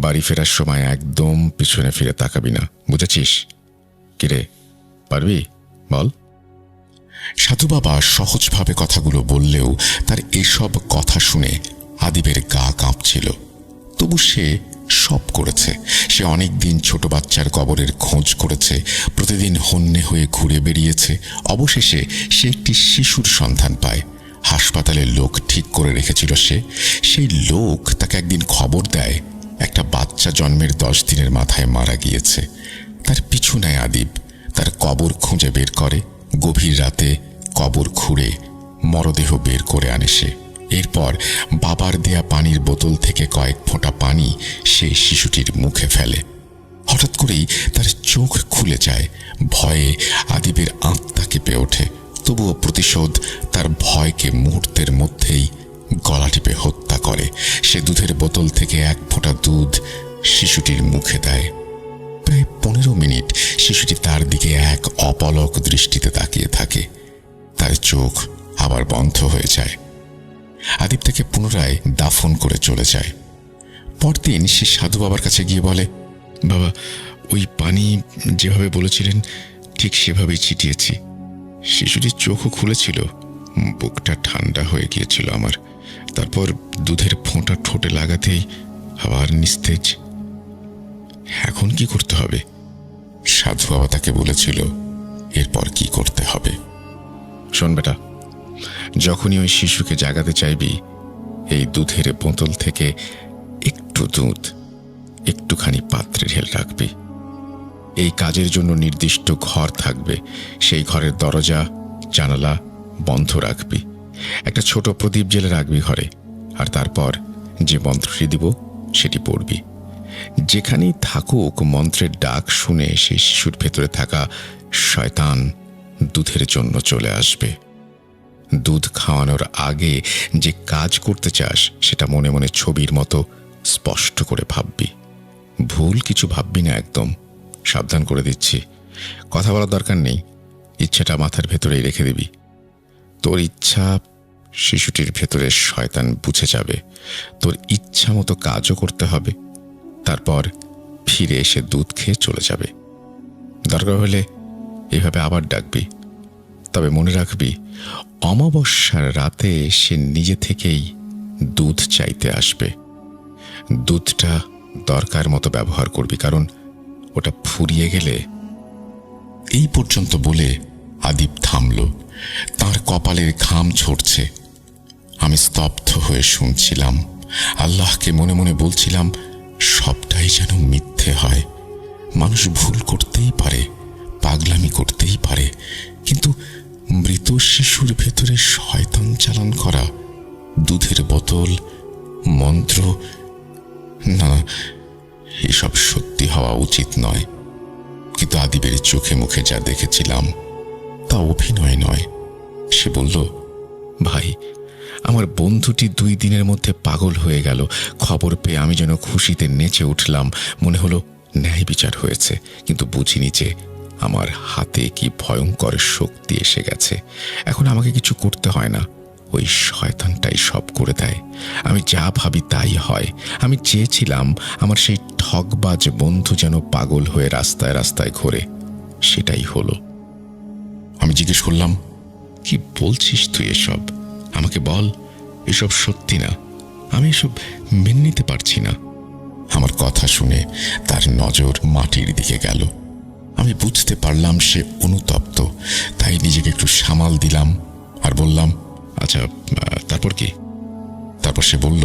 বাড়ি ফেরার সময় একদম পিছনে ফিরে তাকাবি না, বুঝেছিস? কিরে, পারবি? বল। সাধু বাবা সহজভাবে কথাগুলো বললেও তার এসব কথা শুনে আদিবের গা কাঁপছিল। তবু সে সব করেছে। সে অনেক দিন ছোট বাচ্চার কবরের খোঁজ করেছে, প্রতিদিন হন্যে হয়ে ঘুরে বেরিয়েছে। অবশেষে সে একটি শিশুর সন্ধান পায়। হাসপাতালে লোক ঠিক করে রেখেছিল সে। সেই লোক তাকে একদিন খবর দেয় একটা বাচ্চা জন্মের 10 দিনের মাথায় মারা গিয়েছে। তার পিছু নেয় আদিব, তার কবর খুঁজে বের করে। গভীর রাতে কবর খুঁড়ে মরদেহ বের করে আনে সে। এরপর বাবার দেয়া পানির বোতল থেকে কয়েক ফোঁটা পানি সেই শিশুটির মুখে ফেলে। হঠাৎ করেই তার চোখ খুলে যায়। ভয়ে আদিবের আত্মা কেঁপে ওঠে। তবুও প্রতিশোধ তার ভয়কে মুহূর্তের মধ্যেই গলা টিপে হত্যা করে। সে দুধের বোতল থেকে 1 ফোঁটা দুধ শিশুটির মুখে দেয়। প্রায় 15 মিনিট শিশুটি তার দিকে এক অপলক দৃষ্টিতে তাকিয়ে থাকে। তার চোখ আবার বন্ধ হয়ে যায়। আদিব তাকে পুনরায় দাফন করে চলে যায়। পরদিন সে সাধু বাবার কাছে গিয়ে বলে, বাবা, ওই পানি যেভাবে বলেছিলেন ঠিক সেভাবেই ছিটিয়েছি। শিশুটির চোখও খুলেছিল, বুকটা ঠান্ডা হয়ে গিয়েছিল আমার। তারপর দুধের ফোঁটা ঠোঁটে লাগাতেই আবার নিস্তেজ। এখন কি করতে হবে? সাধু বাবা তাকে বলেছিল এরপর কি করতে হবে। শোন বেটা, যখনই ওই শিশুকে জাগাতে চাইবি, এই দুধের বোতল থেকে একটু দুধ একটুখানি পাত্রে ঢেলে রাখবি। এই কাজের জন্য নির্দিষ্ট ঘর থাকবে। সেই ঘরের দরজা জানালা বন্ধ রাখবি। একটা ছোট প্রদীপ জ্বেলে রাখবি ঘরে। আর তারপর যে মন্ত্রটি দিব সেটি পড়বি। যেখানেই থাকুক, মন্ত্রের ডাক শুনে সেই শিশুর ভেতরে থাকা শয়তান দুধের জন্য চলে আসবে। দুধ খাওয়ানোর আগে যে কাজ করতে চাস সেটা মনে মনে ছবির মতো স্পষ্ট করে ভাববি। ভুল কিছু ভাববি না একদম, সাবধান করে দিচ্ছি। কথা বলার দরকার নেই, ইচ্ছাটা মাথার ভেতরেই রেখে দিবি। তোর ইচ্ছা শিশুটির ভেতরে শয়তান বুঝে যাবে। তোর ইচ্ছা মতো কাজও করতে হবে। তারপর ফিরে এসে দুধ খেয়ে চলে যাবে। দরকার হলে এভাবে আবার ডাকবি। তবে মনে রাখবি, অমাবস্যার রাতে সে নিজে থেকেই দুধ চাইতে আসবে। দুধটা দরকার মতো ব্যবহার করবি, কারণ ওটা ফুরিয়ে গেলে। এই পর্যন্ত বলে আদিব থামল। তার কপালের ঘাম ঝরছে। আমি স্তব্ধ হয়ে শুনছিলাম। আল্লাহকে মনে মনে বলছিলাম, সবটাই যেন মিথ্যে হয়। মানুষ ভুল করতেই পারে, পাগলামি করতেই পারে, কিন্তু মৃত শিশুর ভেতরে শয়তান চালান করা, দুধের বোতল, মন্ত্র, না, এসব সত্যি হওয়া উচিত নয়। কিন্তু আদিবের চোখে মুখে যা দেখেছিলাম তা অভিনয় নয়। সে বলল, ভাই, আমার বন্ধুটি 2 দিনের মধ্যে পাগল হয়ে গেল। খবর পেয়ে আমি যেন খুশিতে নেচে উঠলাম। মনে হলো ন্যায় বিচার হয়েছে, কিন্তু বুঝিনি যে আমার হাতে কি ভয়ঙ্কর শক্তি এসে গেছে। এখন আমাকে কিছু করতে হয় না, ওই শয়তানটাই সব করে দেয়। আমি যা ভাবি তাই হয়। আমি চেয়েছিলাম আমার সেই ঠকবাজ বন্ধু যেন পাগল হয়ে রাস্তায় রাস্তায় ঘোরে, সেটাই হলো। আমি জিজ্ঞেস করলাম, কি বলছিস তুই এসব? আমাকে বল, এসব সত্যি না। আমি এসব মেনে নিতে পারছি না। আমার কথা শুনে তার নজর মাটির দিকে গেল। আমি বুঝতে পারলাম সে অনুতপ্ত, তাই নিজেকে একটু সামাল দিলাম আর বললাম, আচ্ছা, তারপর কি? তারপর সে বলল,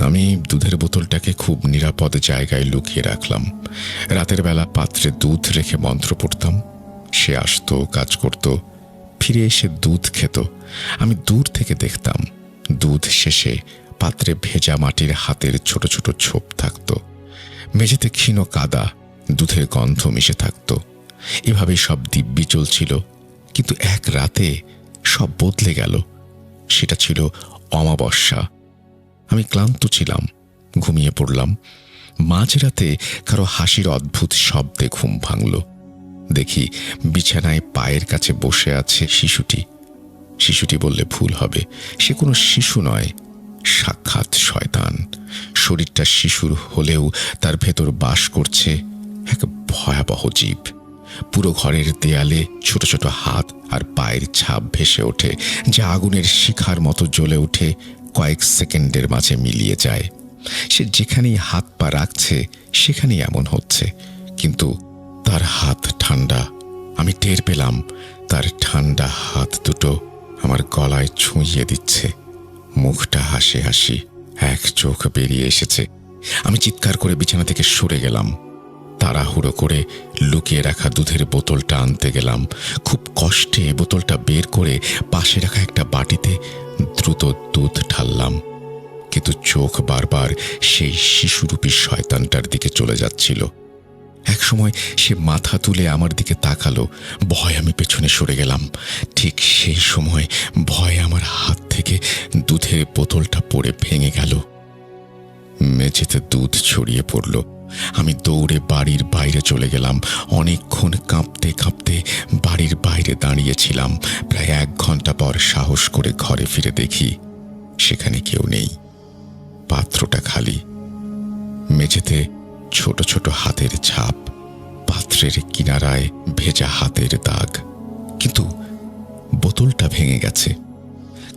আমি দুধের বোতলটাকে খুব নিরাপদ জায়গায় লুকিয়ে রাখলাম। রাতের বেলা পাত্রে দুধ রেখে মন্ত্র পড়তাম। সে আসতো, কাজ করত, ফিরে এসে দুধ খেত। আমি দূর থেকে দেখতাম। দুধ শেষে পাত্রে ভেজা মাটির হাতের ছোট ছোট ছোপ থাকত। মেঝেতে ক্ষীণ কাদা, দুধের গন্ধ মিশে থাকত। এভাবেই সব দিব্যি চলছিল। কিন্তু এক রাতে সব বদলে গেল। সেটা ছিল অমাবস্যা। আমি ক্লান্ত ছিলাম, ঘুমিয়ে পড়লাম। মাঝরাতে কারো হাসির অদ্ভুত শব্দে ঘুম ভাঙল। দেখি বিছানায় পায়ের কাছে বসে আছে শিশুটি। শিশুটি বললে ভুল হবে, সে কোনো শিশু নয়, সাক্ষাৎ শয়তান। শরীরটা শিশুর হলেও তার ভেতর বাস করছে এক ভয়াবহ জীব। পুরো ঘরের দেয়ালে ছোট ছোট হাত আর পায়ের ছাপ ভেসে ওঠে, যা আগুনের শিখার মতো জ্বলে ওঠে, কয়েক সেকেন্ডের মাঝে মিলিয়ে যায়। সে যেখানেই হাত পা রাখছে সেখানেই এমন হচ্ছে। কিন্তু তার হাত ঠান্ডা। আমি টের পেলাম তার ঠান্ডা হাত দুটো আমার গলায় ছুঁইয়ে দিচ্ছে। মুখটা হাসি হাসি, এক চোখ বেরিয়ে এসেছে। আমি চিৎকার করে বিছানা থেকে সরে গেলাম। তাড়াহুড়ো করে লুকিয়ে রাখা দুধের বোতলটা আনতে গেলাম। খুব কষ্টে বোতলটা বের করে পাশে রাখা একটা বাটিতে দ্রুত দুধ ঢাললাম। কিন্তু চোখ বারবার সেই শিশুরূপী শয়তানটার দিকে চলে যাচ্ছিল। একসময় সে মাথা তুলে আমার দিকে তাকালো। ভয় আমি পেছনে সরে গেলাম। ঠিক সেই সময় ভয়ে আমার হাত থেকে দুধের বোতলটা পড়ে ভেঙে গেল। মেঝেতে দুধ ছড়িয়ে পড়ল। আমি দৌড়ে বাড়ির বাইরে চলে গেলাম। অনেকক্ষণ কাঁপতে কাঁপতে বাড়ির বাইরে দাঁড়িয়েছিলাম। প্রায় 1 ঘন্টা পর সাহস করে ঘরে ফিরে দেখি সেখানে কেউ নেই। পাত্রটা খালি। মেঝেতে ছোট ছোট হাতের ছাপ, পাত্রের কিনারায় ভেজা হাতের দাগ। কিন্তু বোতলটা ভেঙে গেছে।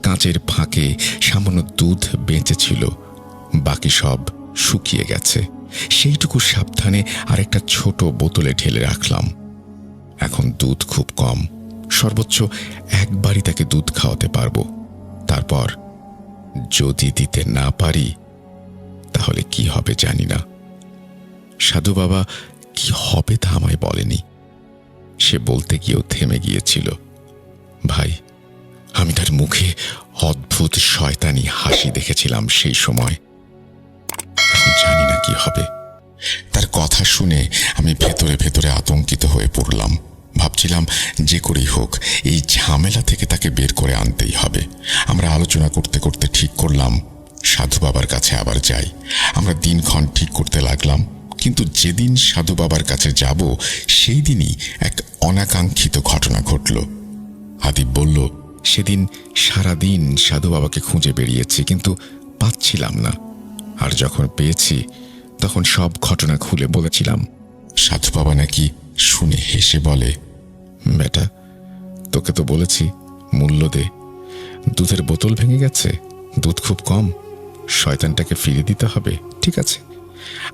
কাঁচের ফাঁকে সামান্য দুধ বেঁচে ছিল, বাকি সব শুকিয়ে গেছে। সেইটুকু সাবধানে আরেকটা ছোট বোতলে ঢেলে রাখলাম। এখন দুধ খুব কম, সর্বোচ্চ একবারই তাকে দুধ খাওয়াতে পারবো। তারপর যদি দিতে না পারি তাহলে কি হবে জানি না। সাধু বাবা কি হবে তা আমায় বলেনি। সে বলতে গিয়েও থেমে গিয়েছিল। ভাই, আমি তার মুখে অদ্ভুত শয়তানি হাসি দেখেছিলাম সেই সময়। এখন জানি না কি হবে। তার কথা শুনে আমি ভেতরে ভেতরে আতঙ্কিত হয়ে পড়লাম। ভাবছিলাম যে করেই হোক এই ঝামেলা থেকে তাকে বের করে আনতেই হবে। আমরা আলোচনা করতে করতে ঠিক করলাম সাধু বাবার কাছে আবার যাই। আমরা দিনক্ষণ ঠিক করতে লাগলাম। কিন্তু যেদিন সাধু বাবার কাছে যাব সেই দিনই এক অনাকাঙ্ক্ষিত ঘটনা ঘটল। আদিব বলল, সেদিন সারাদিন সাধু বাবাকে খুঁজে বেরিয়েছি, কিন্তু পাচ্ছিলাম না। আর যখন পেয়েছি তখন সব ঘটনা খুলে বলেছিলাম। সাধু বাবা নাকি শুনে হেসে বলে, বেটা, তোকে তো বলেছি মূল্য দে। দুধের বোতল ভেঙে গেছে, দুধ খুব কম, শয়তানটাকে ফিরিয়ে দিতে হবে। ঠিক আছে,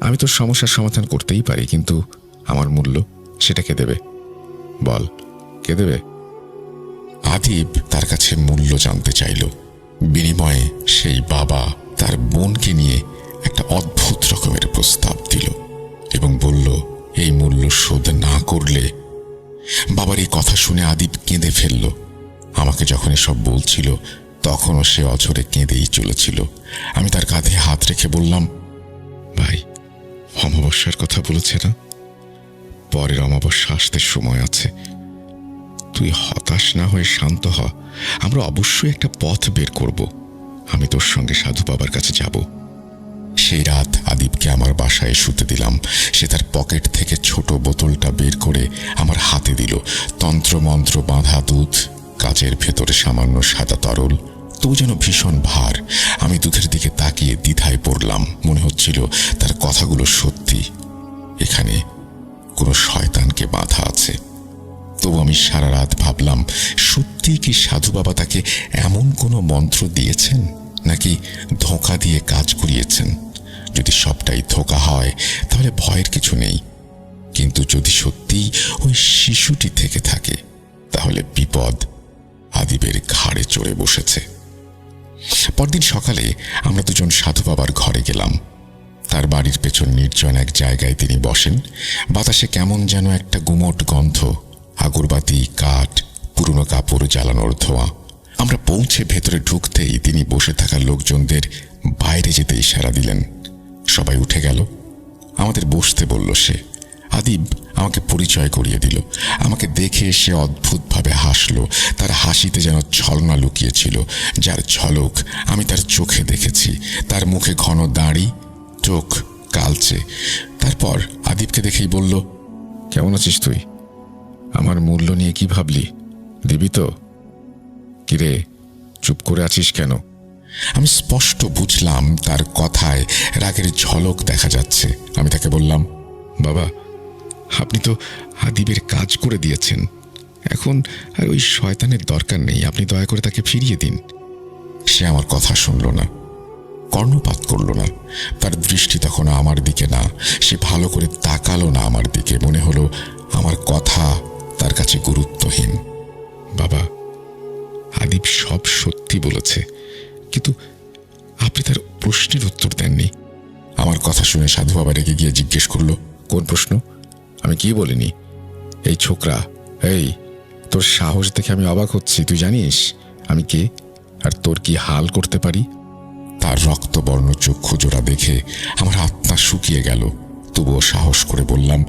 আমি তোর সমস্যার সমাধান করতেই পারি, কিন্তু আমার মূল্য সেটা কে দেবে? বল, কে দেবে? আদিব তার কাছে মূল্য জানতে চাইল। বিনিময়ে সেই বাবা তার বোনকে নিয়ে একটা অদ্ভুত রকমের প্রস্তাব দিল এবং বলল, এই মূল্য শোধ না করলে। বাবার এই কথা শুনে আদিব কেঁদে ফেলল। আমাকে যখন এসব বলছিল তখনও সে অঝরে কেঁদেই চলেছিল। আমি তার কাঁধে হাত রেখে বললাম, ভাই, অমাবস্যার কথা বলেছে না? পরের অমাবস্যা আসতে সময় আছে। তুই হতাশ না হয়ে শান্ত হ। আমরা অবশ্যই একটা পথ বের করব। আমি তোর সঙ্গে সাধু বাবার কাছে যাব। সেই রাত আদিবকে আমার বাসায় শুতে দিলাম। সে তার পকেট থেকে ছোট বোতলটা বের করে আমার হাতে দিল। তন্ত্রমন্ত্র বাঁধা দুধ, কাচের ভেতরে সামান্য সাদা তরল, তবু যেন ভীষণ ভার। আমি দুধের দিকে তাকিয়ে দ্বিধায় পড়লাম। মনে হচ্ছিল তার কথাগুলো সত্যি। এখানে কোনো শয়তানকে বাঁধা আছে। তবু আমি সারা রাত ভাবলাম, সত্যি কি সাধু বাবা তাকে এমন কোনো মন্ত্র দিয়েছেন, নাকি ধোঁকা দিয়ে কাজ করিয়েছেন? যদি সবটাই ধোঁকা হয় তাহলে ভয়ের কিছু নেই, কিন্তু যদি সত্যিই ওই শিশুটি থেকে থাকে তাহলে বিপদ আদিবের ঘাড়ে চড়ে বসেছে। পরদিন সকালে আমরা দুজন সাধু বাবার ঘরে গেলাম। তার বাড়ির পেছন নির্জন এক জায়গায় তিনি বসেন। বাতাসে কেমন যেন একটা গুমোট গন্ধ, আগরবাতি, কাঠ, পুরনো কাপড় জ্বালানোর ধোঁয়া। আমরা পৌঁছে ভেতরে ঢুকতেই তিনি বসে থাকা লোকজনদের বাইরে যেতে ইশারা দিলেন। সবাই উঠে গেল। আমাদের বসতে বলল সে। আদিব আমাকে পরিচয় করিয়ে দিল। আমাকে দেখে সে অদ্ভুতভাবে হাসল। তার হাসিতে যেন ছলনা লুকিয়েছিল, যার ঝলক আমি তার চোখে দেখেছি। তার মুখে ঘন দাড়ি, চোখ কালচে। তারপর আদিবকে দেখেই বলল, কেমন আছিস তুই? আমার মূল্য নিয়ে কি ভাবলি? দিবি তো? কিরে, চুপ করে আছিস কেন? আমি স্পষ্ট বুঝলাম তার কথায় রাগের ঝলক দেখা যাচ্ছে। আমি তাকে বললাম, বাবা, আপনি তো আদিবের কাজ করে দিয়েছেন, এখন আর ওই শয়তানের দরকার নেই। আপনি দয়া করে তাকে ফিরিয়ে দিন। সে আমার কথা শুনল না, কর্ণপাত করল না। তার দৃষ্টি তখন আমার দিকে না। সে ভালো করে তাকালো না আমার দিকে। মনে হলো আমার কথা তার কাছে গুরুত্বহীন। বাবা, আদিব সব সত্যি বলেছে, কিন্তু আপনি তার প্রশ্নের উত্তর দেননি। আমার কথা শুনে সাধু বাবা রেগে গিয়ে জিজ্ঞেস করলো, কোন প্রশ্ন? আমি কি বলিনি? এই ছোকরা, এই, তোর সাহস দেখে আমি অবাক হচ্ছি। তুই জানিস আমি কে আর তোর কি হাল করতে পারি? তার রক্তবর্ণ চক্ষু জোড়া দেখে আমার আত্মা শুকিয়ে গেল। তবুও সাহস করে বললাম,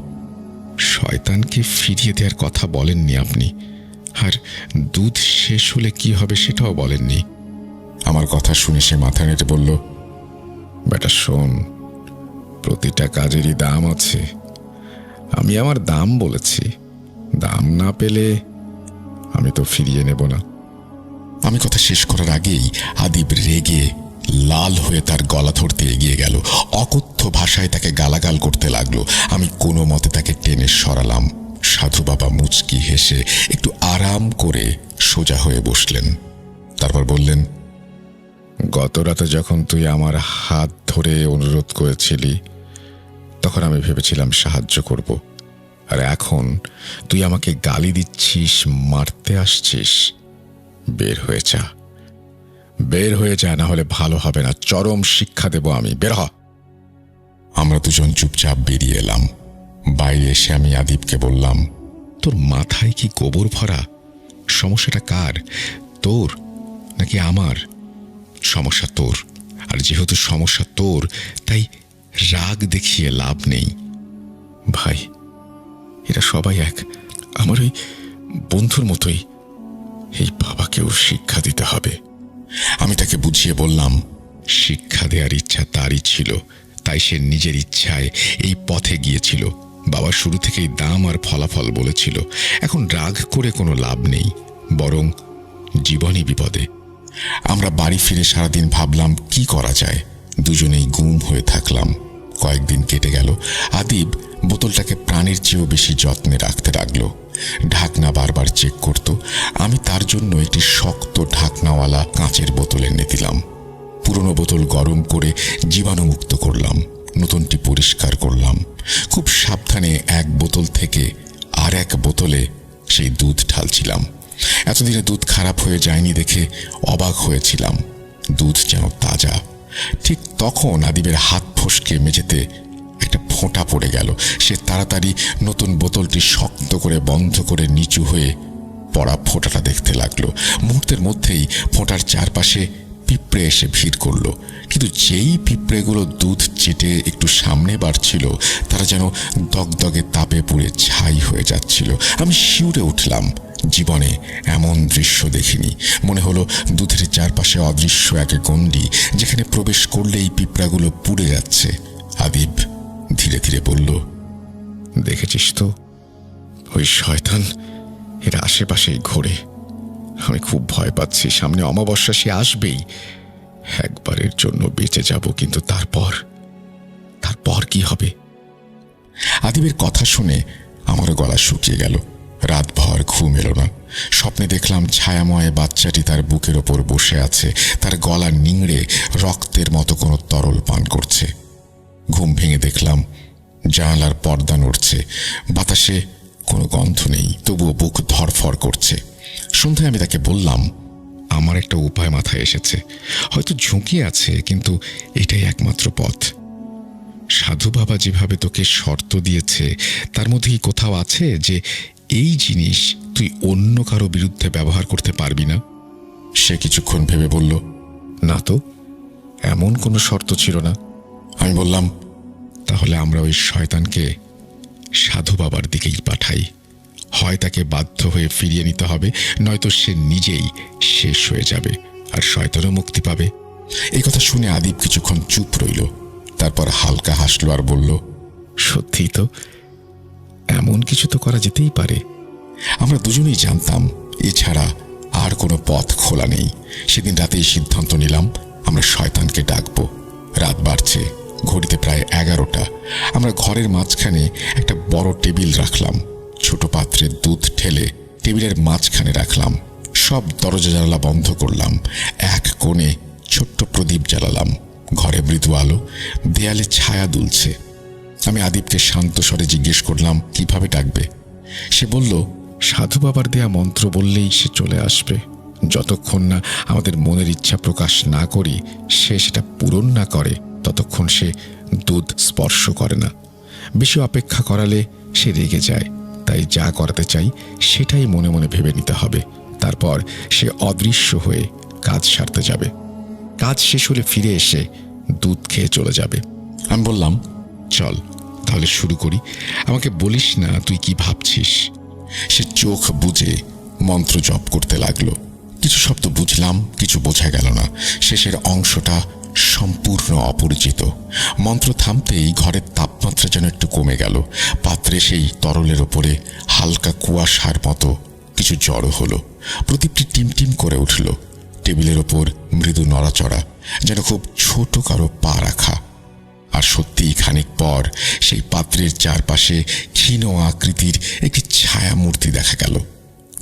শয়তানকে ফিরিয়ে দেওয়ার কথা বলেননি আপনি, আর দুধ শেষ হলে কি হবে সেটাও বলেননি। আমার কথা শুনে সে মাথা নেড়ে বলল, বেটা শোন, প্রতিটা কাজেরই দাম আছে। আমি আমার দাম বলেছি, দাম না পেলে আমি তো ফিরিয়ে নেব না। আমি কথা শেষ করার আগেই আদিব রেগে লাল হয়ে তার গলা ধরতে এগিয়ে গেল। অকথ্য ভাষায় তাকে গালাগাল করতে লাগলো। আমি কোনো মতে তাকে টেনে সরালাম। সাধু বাবা মুচকি হেসে একটু আরাম করে সোজা হয়ে বসলেন। তারপর বললেন, গত রাতে যখন তুই আমার হাত ধরে অনুরোধ করেছিলি, তখন আমি ভেবেছিলাম সাহায্য করব, আর এখন তুই আমাকে গালি দিচ্ছিস, মারতে আসছিস। বের হয়ে যা, বের হয়ে যা, না হলে ভালো হবে না। চরম শিক্ষা দেব আমি। বের হ। আমরা দুজন চুপচাপ বেরিয়ে এলাম। বাইরে এসে আমি আদিবকে বললাম, তোর মাথায় কি গোবর ভরা? সমস্যাটা কার, তোর নাকি আমার? সমস্যা তোর, আর যেহেতু সমস্যা তোর, তাই রাগ দেখিয়ে লাভ নেই। ভাই, এরা সবাই এক, আমার ওই বন্ধুর মতোই। এই বাবাকেও শিক্ষা দিতে হবে। আমি তাকে বুঝিয়ে বললাম, শিক্ষা দেওয়ার ইচ্ছা তারই ছিল, তাই সে নিজের ইচ্ছায় এই পথে গিয়েছিল। বাবা শুরু থেকেই দাম আর ফলাফল বলেছিল। এখন রাগ করে কোনো লাভ নেই, বরং জীবনই বিপদে। আমরা বাড়ি ফিরে সারাদিন ভাবলাম কি করা যায়। দুজনেই গুম হয়ে থাকলাম। কয়েকদিন কেটে গেল। আদিব বোতলটাকে প্রাণের চেয়েও বেশি যত্নে রাখতে লাগলো। ঢাকনা বারবার চেক করত। আমি তার জন্য একটি শক্ত ঢাকনাওয়ালা কাঁচের বোতল এনে দিলাম। পুরনো বোতল গরম করে জীবাণুমুক্ত করলাম, নতুনটি পরিষ্কার করলাম। খুব সাবধানে এক বোতল থেকে আর এক বোতলে সেই দুধ ঢালছিলাম। এতদিনে দুধ খারাপ হয়ে যায়নি দেখে অবাক হয়েছিলাম। দুধ যেন তাজা। ঠিক তখন আদিবের হাত ফসকে মেঝেতে একটা ফোঁটা পড়ে গেল। সে তাড়াতাড়ি নতুন বোতলটি শক্ত করে বন্ধ করে নিচু হয়ে পড়া ফোঁটাটা দেখতে লাগলো। মুহূর্তের মধ্যেই ফোঁটার চারপাশে পিঁপড়ে এসে ভিড় করলো। কিন্তু যেই পিঁপড়েগুলো দুধ চেটে একটু সামনে বাড়ছিল, তারা যেন দগদগে তাপে পুড়ে ছাই হয়ে যাচ্ছিল। আমি শিউরে উঠলাম। জীবনে এমন দৃশ্য দেখিনি। মনে হলো দুধের চারপাশে অদৃশ্য এক গণ্ডি, যেখানে প্রবেশ করলেই পিঁপড়াগুলো পুড়ে যাচ্ছে। আদিব ধীরে ধীরে বলল, দেখেছিস তো, ওই শয়তান এর আশেপাশেই ঘোরে। আমি খুব ভয় পাচ্ছি। সামনে অমাবস্যা, সে আসবেই। একবারের জন্য বেঁচে যাব, কিন্তু তারপর কি হবে? আদিবের কথা শুনে আমারও গলা শুকিয়ে গেল। রাতভর ঘুম এলো না। স্বপ্নে দেখলাম ছায়াময় বাচ্চাটি তার বুকের ওপর বসে আছে, তার গলা নিংড়ে রক্তের মতো কোনো তরল পান করছে। ঘুম ভেঙে দেখলাম জানালার পর্দা নড়ছে, বাতাসে কোনো গন্ধ নেই, তবুও বুক ধরফর করছে। সন্ধ্যায় আমি তাকে বললাম, আমার একটা উপায় মাথায় এসেছে। হয়তো ঝুঁকি আছে, কিন্তু এটাই একমাত্র পথ। সাধু বাবা যেভাবে তোকে শর্ত দিয়েছে, তার মধ্যে কি কোথাও আছে যে এই জিনিস তুই অন্য কারো বিরুদ্ধে ব্যবহার করতে পারবি না? সে কিছুক্ষণ ভেবে বলল, না তো, এমন কোনো শর্ত ছিল না। আমি বললাম, তাহলে আমরা ওই শয়তানকে সাধু বাবার দিকেই পাঠাই। হয় তাকে বাধ্য হয়ে ফিরিয়ে নিতে হবে, নয়তো সে নিজেই শেষ হয়ে যাবে আর শয়তানও মুক্তি পাবে। এই কথা শুনে আদিব কিছুক্ষণ চুপ রইল, তারপর হালকা হাসলো আর বলল, সত্যিই তো, এমন কিছু তো করা যেতেই পারে। আমরা দুজনেই জানতাম এছাড়া আর কোনো পথ খোলা নেই। সেদিন রাতেই সিদ্ধান্ত নিলাম আমরা শয়তানকে ডাকবো। রাত বাড়ছে, ঘড়িতে প্রায় 11টা। আমরা ঘরের মাঝখানে একটা বড় টেবিল রাখলাম, ছোট পাত্রে দুধ ঢেলে টেবিলের মাঝখানে রাখলাম। সব দরজা জানালা বন্ধ করলাম, এক কোণে ছোট্ট প্রদীপ জ্বালালাম। ঘরে মৃদু আলো, দেয়ালে ছায়া দুলছে। আমি আদিবকে শান্ত স্বরে জিজ্ঞেস করলাম, কিভাবে ডাকবে? সে বলল, সাধু বাবার দেয়া মন্ত্র বললেই সে চলে আসবে। যতক্ষণ না আমাদের মনের ইচ্ছা প্রকাশ না করি, সে সেটা পূরণ না করে, ততক্ষণ সে দুধ স্পর্শ করে না। বেশি অপেক্ষা করালে সে রেগে যায়। তাই যা করাতে চাই সেটাই মনে মনে ভেবে নিতে হবে। তারপর সে অদৃশ্য হয়ে কাজ সারতে যাবে। কাজ শেষ হলে ফিরে এসে দুধ খেয়ে চলে যাবে। আমি বললাম, চল তাহলে শুরু করি। আমাকে বলিস না তুই কি ভাবছিস। সে চোখ বুজে মন্ত্র জপ করতে লাগলো। কিছু শব্দ বুঝলাম, কিছু বোঝা গেল না। শেষের অংশটা সম্পূর্ণ অপরিচিত। মন্ত্র থামতেই ঘরের তাপমাত্রা যেন একটু কমে গেল। পাত্রে সেই তরলের ওপরে হালকা কুয়াশার মতো কিছু জড়ো হলো। প্রদীপটি টিমটিম করে উঠল। টেবিলের ওপর মৃদু নড়াচড়া, যেন খুব ছোট কারো পা রাখা। আর সত্যিই খানিক পর সেই পাত্রের চারপাশে ক্ষীণ আকৃতির একটি ছায়া মূর্তি দেখা গেল।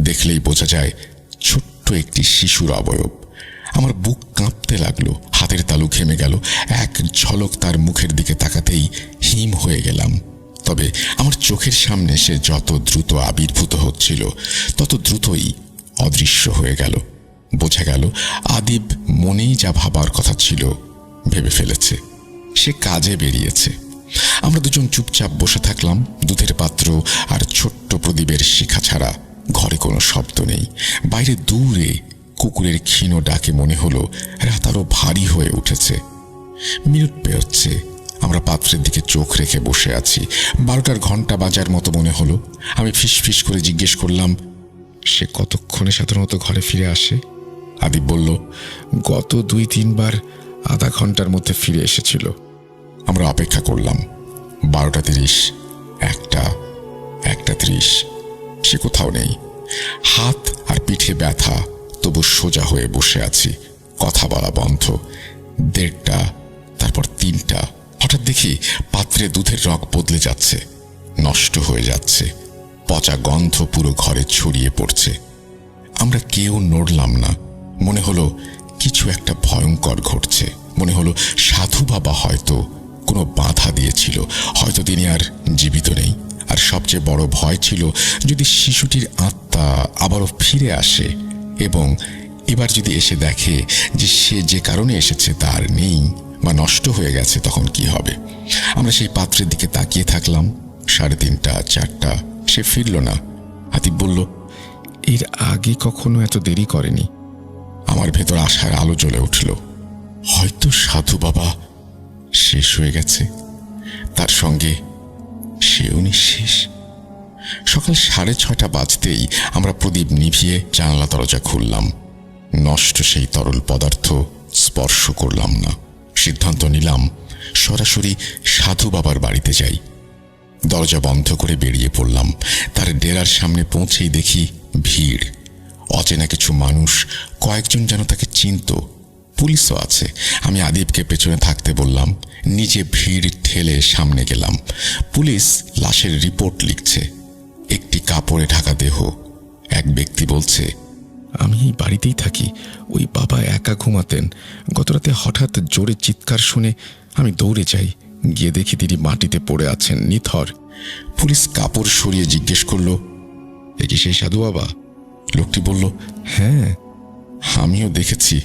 দেখলেই বোঝা যায় ছোট্ট একটি শিশুর অবয়ব। আমার বুক কাঁপতে লাগলো, হাতের তালু ঘেমে গেল। এক ঝলক তার মুখের দিকে তাকাতেই হিম হয়ে গেলাম। তবে আমার চোখের সামনে সে যত দ্রুত আবির্ভূত হচ্ছিল, তত দ্রুতই অদৃশ্য হয়ে গেল। বোঝা গেল আদিব মনেই যা ভাবার কথা ছিল ভেবে ফেলেছে। সে কাজে বেরিয়েছে। আমরা দুজন চুপচাপ বসে থাকলাম। দুধের পাত্র আর ছোট্ট প্রদীপের শিখা ছাড়া ঘরে কোনো শব্দ নেই। বাইরে দূরে কুকুরের ক্ষীণ ডাকে মনে হলো রাত আরো ভারী হয়ে উঠেছে। মিনিট পেরোচ্ছে। আমরা পাত্রের দিকে চোখ রেখে বসে আছি। 12টার ঘন্টা বাজার মতো মনে হলো। আমি ফিসফিস করে জিজ্ঞেস করলাম, সে কতক্ষণে সাধারণত ঘরে ফিরে আসে? আদিব বলল, গত 2-3 বার আধা ঘন্টার মধ্যে ফিরে এসেছিল। আমরা অপেক্ষা করলাম। 12:30, 1:30, সে কোথাও নেই। হাত আর পিঠে ব্যথা, তবু সোজা হয়ে বসে আছি। কথা বলা বন্ধ। 1:30, তারপর 3টা। হঠাৎ দেখি পাত্রে দুধের রং বদলে যাচ্ছে, নষ্ট হয়ে যাচ্ছে। পচা গন্ধ পুরো ঘরে ছড়িয়ে পড়ছে। আমরা কেউ নড়লাম না। মনে হলো কিছু একটা ভয়ঙ্কর ঘটছে। মনে হলো সাধু বাবা হয়তো কোনো বাধা দিয়েছিল, হয়তো তিনি আর জীবিত নেই। আর সবচেয়ে বড় ভয় ছিল, যদি শিশুটির আত্মা আবারও ফিরে আসে এবং এবার যদি এসে দেখে যে সে যে কারণে এসেছে তার নেই বা নষ্ট হয়ে গেছে, তখন কি হবে? আমরা সেই পাত্রের দিকে তাকিয়ে থাকলাম। 3:30, 4টা, সে ফিরল না। আতিফ বলল, এর আগে কখনো এত দেরি করেনি। আমার ভেতর আশার আলো জ্বলে উঠল। হয়তো সাধু বাবা শেষ হয়ে গেছে, তার সঙ্গে সেও নিঃশেষ। সকাল 6:30 বাজতেই আমরা প্রদীপ নিভিয়ে জানালা দরজা খুললাম। নষ্ট সেই তরল পদার্থ স্পর্শ করলাম না। সিদ্ধান্ত নিলাম সরাসরি সাধু বাবার বাড়িতে যাই। দরজা বন্ধ করে বেরিয়ে পড়লাম। তার ডেরার সামনে পৌঁছেই দেখি ভিড়। অচেনা কিছু মানুষ, কয়েকজন যেন তাকে চিনত। পুলিশও আছে। আমি আদিবকে পেছনে থাকতে বললাম, নিজে ভিড় ঠেলে সামনে গেলাম। পুলিশ লাশের রিপোর্ট লিখছে। একটি কাপড়ে ঢাকা দেহ। এক ব্যক্তি বলছে, আমি এই বাড়িতেই থাকি। ওই বাবা একা ঘুমাতেন। গতরাতে হঠাৎ জোরে চিৎকার শুনে আমি দৌড়ে যাই। গিয়ে দেখি তিনি মাটিতে পড়ে আছেন নিথর। পুলিশ কাপড় সরিয়ে জিজ্ঞেস করলো, এ কি সেই সাধু বাবা? লোকটি বলল, হ্যাঁ, আমিও দেখেছি।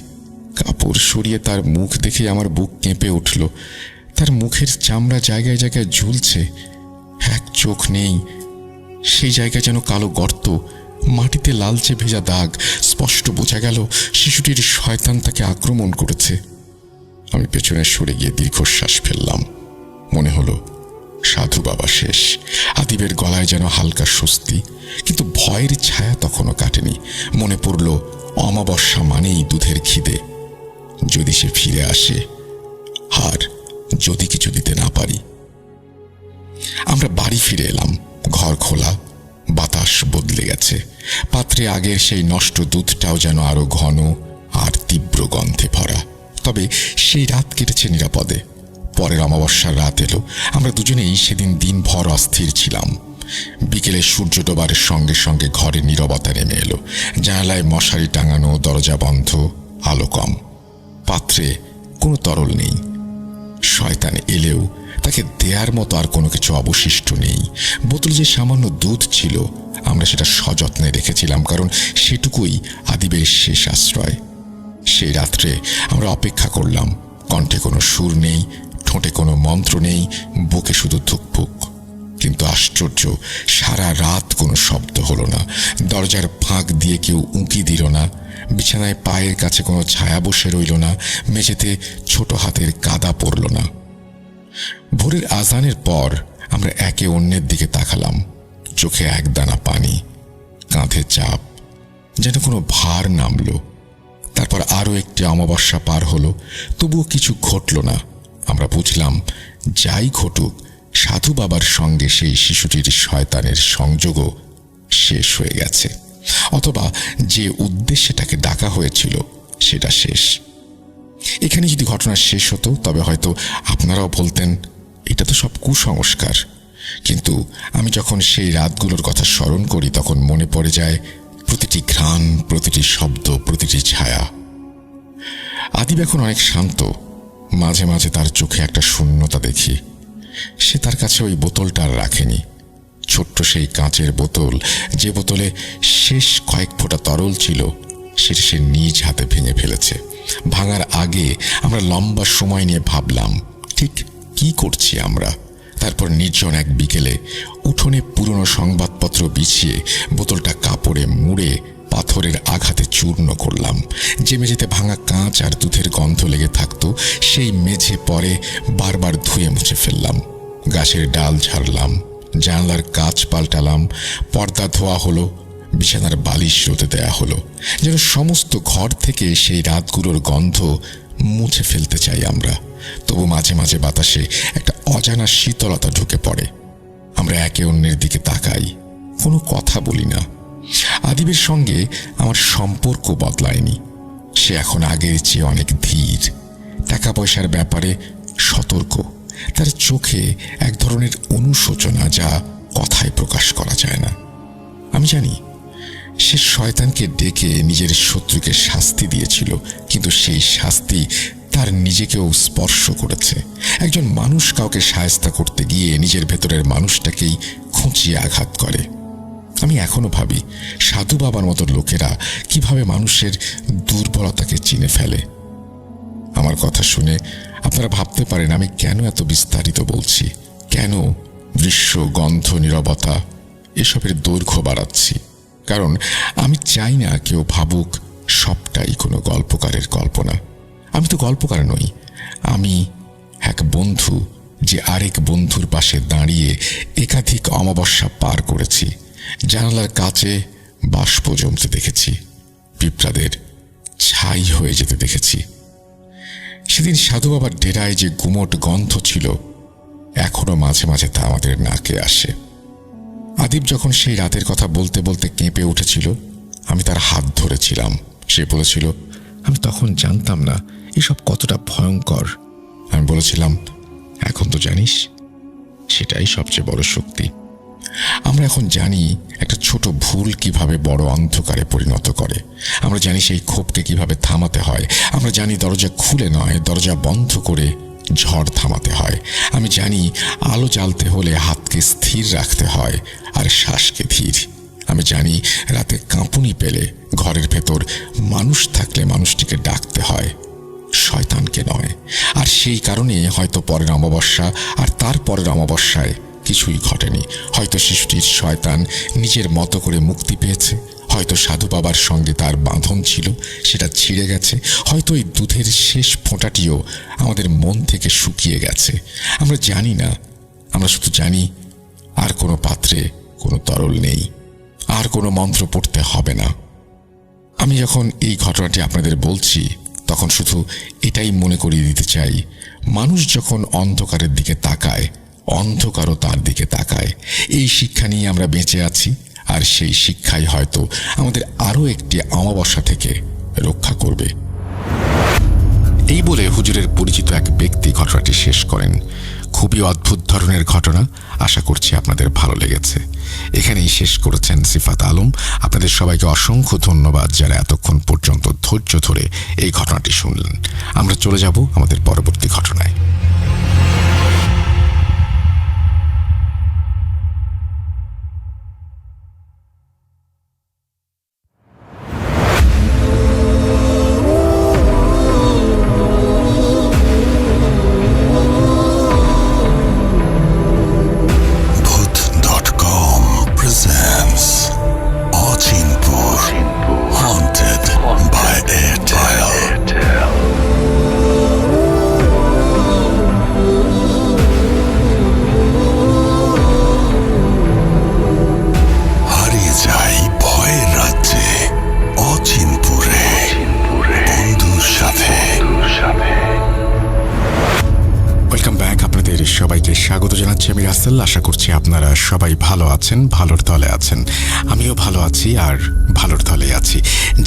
কাপড় সরিয়ে তার মুখ দেখে আমার বুক কেঁপে উঠল। তার মুখের চামড়া জায়গায় জায়গায় ঝুলছে, এক চোখ নেই। সেই জায়গায় যেন কালো গর্ত, মাটিতে লালচে ভেজা দাগ। স্পষ্ট বোঝা গেল শিশুটির শয়তান তাকে আক্রমণ করেছে। আমি পেছনে সরে গিয়ে দীর্ঘশ্বাস ফেললাম। মনে হলো সাধু বাবা শেষ। আদিবের গলায় যেন হালকা স্বস্তি, কিন্তু ভয়ের ছায়া তখনও কাটেনি। মনে পড়ল অমাবস্যা মানেই দুধের খিদে। যদি সে ফিরে আসে, আর যদি কিছু দিতে না পারি। আমরা বাড়ি ফিরে এলাম। ঘর খোলা, বাতাস বদলে গেছে। পাত্রে আগের সেই নষ্ট দুধটাও যেন আরো ঘন আর তীব্র গন্ধে ভরা। তবে সেই রাত কেটেছে নিরাপদে। পরের অমাবস্যার রাত এলো। আমরা দুজনেই সেদিন দিনভর অস্থির ছিলাম। বিকেলে সূর্য ডোবার সঙ্গে সঙ্গে ঘরে নীরবতা নেমে এলো। জানালায় মশারি টাঙানো, দরজা বন্ধ, আলো কম। পাত্রে কোনো তরল নেই। শয়তান এলেও তাকে দেয়ার মতো আর কোনো কিছু অবশিষ্ট নেই। বোতলে যে সামান্য দুধ ছিল, আমরা সেটা সযত্নে রেখেছিলাম, কারণ সেটুকুই আদিবের শেষ আশ্রয়। সেই রাত্রে আমরা অপেক্ষা করলাম। কণ্ঠে কোনো সুর নেই, ঠোঁটে কোনো মন্ত্র নেই, বুকে শুধু ধুকপুক। কিন্তু আশ্চর্য, সারা রাত কোনো শব্দ হলো না। দরজার ফাঁক দিয়ে কেউ উঁকি দিল না। বিছানায় পায়ের কাছে কোনো ছায়া বসে রইল না। মেঝেতে ছোট হাতের কাদা পড়ল না। ভোরের আজানের পর আমরা একে অন্যের দিকে তাকালাম। চোখে একদানা পানি, কাঁধে চাপ, যেন কোনো ভার নামল। তারপর আরো একটি অমাবস্যা পার হলো, তবুও কিছু ঘটল না। আমরা বুঝলাম, যাই ঘটুক, সাধু বাবার সঙ্গে সেই শিশুটির শয়তানের সংযোগও শেষ হয়ে গেছে, অথবা যে উদ্দেশ্যে তাকে ডাকা হয়েছিল সেটা শেষ। এখানে যদি ঘটনা শেষ হতো, তবে হয়তো আপনারাও বলতেন এটা তো সব কুসংস্কার। কিন্তু আমি যখন সেই রাতগুলোর কথা স্মরণ করি, তখন মনে পড়ে যায় প্রতিটি ঘ্রাণ, প্রতিটি শব্দ, প্রতিটি ছায়া। আদিব এখন অনেক শান্ত। মাঝে মাঝে তার চোখে একটা শূন্যতা দেখি। সে তার কাছে ওই বোতলটা আর রাখেনি। ছোট্ট সেই কাঁচের বোতল, যে বোতলে শেষ কয়েক ফোঁটা তরল ছিল, সেটা সে নিজ হাতে ভেঙে ফেলেছে। ভাঙার আগে আমরা লম্বা সময় নিয়ে ভাবলাম, ঠিক কি করছি আমরা। তারপর নির্জন এক বিকেলে উঠোনে পুরনো সংবাদপত্র বিছিয়ে বোতলটা কাপড়ে মুড়ে পাথরের আঘাতে চূর্ণ করলাম। যে মেঝেতে ভাঙা কাঁচ আর দুধের গন্ধ লেগে থাকতো, সেই মেঝে পরে বারবার ধুয়ে মুছে ফেললাম। গাছের ডাল ঝাড়লাম, জানলার কাঁচ পাল্টালাম, পর্দা ধোয়া হলো, বিছানার বালিশ রোদে দেয়া হলো। যেন সমস্ত ঘর থেকে সেই রাতগুলোর গন্ধ মুছে ফেলতে চাই আমরা। তবু মাঝে মাঝে বাতাসে একটা অজানা শীতলতা ঢুকে পড়ে। আমরা একে অন্যের দিকে তাকাই, কোনো কথা বলি না। আদিবের সঙ্গে আমার সম্পর্ক বদলায়নি। সে এখন আগের চেয়ে অনেক ধীর, টাকা পয়সার ব্যাপারে সতর্ক। তার চোখে এক ধরনের অনুশোচনা, যা কথায় প্রকাশ করা যায় না। আমি জানি সে শয়তানকে ডেকে নিজের শত্রুকে শাস্তি দিয়েছিল, কিন্তু সেই শাস্তি তার নিজেকেও স্পর্শ করেছে। একজন মানুষ কাউকে শায়েস্তা করতে গিয়ে নিজের ভেতরের মানুষটাকেই খুঁচিয়ে আঘাত করে। আমি এখনো ভাবি, সাধু বাবার মতো লোকেরা কিভাবে মানুষের দুর্বলতাকে চিনে ফেলে। আমার কথা শুনে আপনারা ভাবতে পারেন আমি কেন এত বিস্তারিত বলছি, কেন দৃশ্য, গন্ধ, নীরবতা এসবের দৈর্ঘ্য বাড়াচ্ছি। কারণ আমি চাই না কেউ ভাবুক সবটাই কোনো গল্পকারের কল্পনা। আমি তো গল্পকার নই, আমি এক বন্ধু, যে আরেক বন্ধুর পাশে দাঁড়িয়ে একাধিক অমাবস্যা পার করেছি। জানালার কাছে বাষ্প জমতে দেখেছি, পিঁপড়াদের ছাই হয়ে যেতে দেখেছি। সেদিন সাধু বাবার ডেরায় যে গুমোট গন্ধ ছিল, এখনো মাঝে মাঝে তা আমাদের নাকে আসে। আদিব যখন সেই রাতের কথা বলতে বলতে কেঁপে উঠেছিল, আমি তার হাত ধরেছিলাম। সে বলেছিল, আমি তখন জানতাম না এসব কতটা ভয়ঙ্কর। আমি বলেছিলাম, এখন তো জানিস, সেটাই সবচেয়ে বড় শক্তি। আমরা এখন জানি একটা ছোট ভুল কিভাবে বড় অন্ধকারে পরিণত করে। আমরা জানি সেই ক্ষোভকে কিভাবে থামাতে হয়। আমরা জানি দরজা খুলে নয়, দরজা বন্ধ করে ঝড় থামাতে হয়। আমি জানি আলো জ্বালতে হলে হাতকে স্থির রাখতে হয় আর শ্বাসকে ধীর। আমি জানি রাতে কাঁপুনি পেলে ঘরের ভেতর মানুষ থাকলে মানুষটিকে ডাকতে হয়, শয়তানকে নয়। আর সেই কারণে হয়তো পরের অমাবস্যা আর তার পরের অমাবস্যায় কিছুই ঘটেনি। হয়তো শিশুটির শয়তান নিজের মতো করে মুক্তি পেয়েছে, হয়তো সাধু বাবার সঙ্গে তার বাঁধন ছিল, সেটা ছিঁড়ে গেছে। হয়তো এই দুধের শেষ ফোঁটাটিও আমাদের মন থেকে শুকিয়ে গেছে। আমরা জানি না, আমরা শুধু জানি আর কোনো পাত্রে কোনো তরল নেই, আর কোনো মন্ত্র পড়তে হবে না। আমি যখন এই ঘটনাটি আপনাদের বলছি তখন শুধু এটাই মনে করিয়ে দিতে চাই, মানুষ যখন অন্ধকারের দিকে তাকায়, অন্ধকারও তার দিকে তাকায়। এই শিক্ষা নিয়ে আমরা বেঁচে আছি, আর সেই শিক্ষাই হয়তো আমাদের আরও একটি অমাবস্যা থেকে রক্ষা করবে। এই বলে হুজুরের পরিচিত এক ব্যক্তি ঘটনাটি শেষ করেন। খুবই অদ্ভুত ধরনের ঘটনা। আশা করছি আপনাদের ভালো লেগেছে। এখানেই শেষ করেছেন সিফাত আলম। আপনাদের সবাইকে অসংখ্য ধন্যবাদ যারা এতক্ষণ পর্যন্ত ধৈর্য ধরে এই ঘটনাটি শুনলেন। আমরা চলে যাব আমাদের পরবর্তী ঘটনায়। সবাইকে স্বাগত জানাচ্ছি আমি রাসেল। আশা করছি আপনারা সবাই ভালো আছেন, ভালোর তলে আছেন। আমিও ভালো আছি আর ভালোর তলে আছি।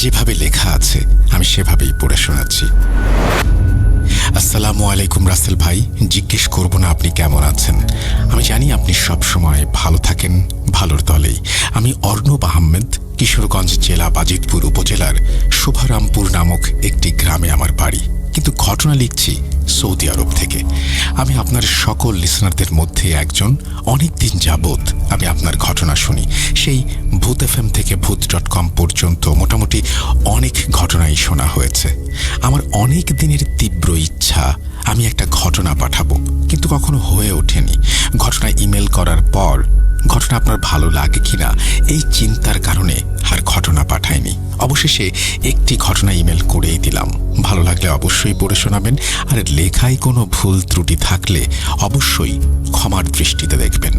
যেভাবে লেখা আছে আমি সেভাবেই পড়ে শোনাচ্ছি। আসসালামু আলাইকুম রাসেল ভাই, জিজ্ঞেস করব না আপনি কেমন আছেন। আমি জানি আপনি সব সময় ভালো থাকেন, ভালোর তলেই। আমি অর্ণব আহমেদ, কিশোরগঞ্জ জেলা বাজিতপুর উপজেলার শুভারামপুর নামক একটি গ্রামে আমার বাড়ি, কিন্তু ঘটনা লিখছি সৌদি আরব থেকে। আমি আপনার সকল লিসনারদের মধ্যে একজন। অনেকদিন যাবৎ আমি আপনার ঘটনা শুনি। সেই ভূত FM থেকে ভূত.com পর্যন্ত মোটামুটি অনেক ঘটনাই শোনা হয়েছে। আমার অনেক দিনের তীব্র ইচ্ছা আমি একটা ঘটনা পাঠাবো, কিন্তু কখনো হয়ে ওঠেনি। ঘটনা ইমেল করার পর ঘটনা আপনার ভালো লাগে কিনা এই চিন্তার কারণে আর ঘটনা পাঠাইনি। অবশেষে একটি ঘটনা ইমেল করেই দিলাম। ভালো লাগলে অবশ্যই পড়ে শোনাবেন, আর লেখায় কোনো ভুল ত্রুটি থাকলে অবশ্যই ক্ষমার দৃষ্টিতে দেখবেন।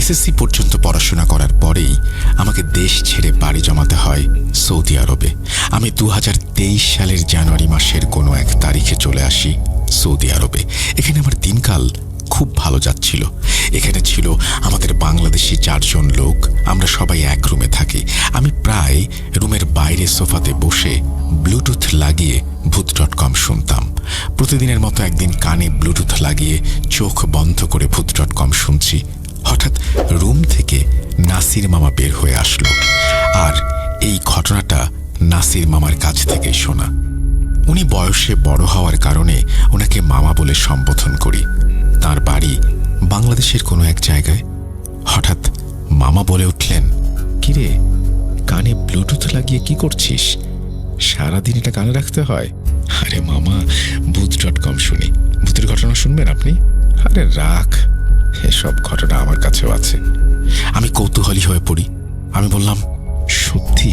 SSC পর্যন্ত পড়াশোনা করার পরেই আমাকে দেশ ছেড়ে বাড়ি জমাতে হয় সৌদি আরবে। আমি 2023 সালের জানুয়ারি মাসের কোনো এক তারিখে চলে আসি সৌদি আরবে। এখানে আমার দিনকাল খুব ভালো যাচ্ছিল। এখানে ছিল আমাদের বাংলাদেশি 4 জন লোক। আমরা সবাই এক রুমে থাকি। আমি প্রায় রুমের বাইরে সোফাতে বসে ব্লুটুথ লাগিয়ে ভূত.com শুনতাম। প্রতিদিনের মতো একদিন কানে ব্লুটুথ লাগিয়ে চোখ বন্ধ করে ভূত.com শুনছি। হঠাৎ রুম থেকে নাসির মামা বের হয়ে আসলো, আর এই ঘটনাটা নাসির মামার কাছ থেকেই শোনা। উনি বয়সে বড় হওয়ার কারণে ওনাকে মামা বলে সম্বোধন করি। তার বাড়ি বাংলাদেশের কোনো এক জায়গায়। হঠাৎ মামা বলে উঠলেন, কিরে, কানে ব্লুটুথ লাগিয়ে কি করছিস? সারাদিন এটা কানে রাখতে হয়? আরে মামা, ভূত.com শুনি। ভূতের ঘটনা শুনবেন আপনি? আরে রাখ, এসব ঘটনা আমার কাছেও আছে। আমি কৌতূহলী হয়ে পড়ি। আমি বললাম, সত্যি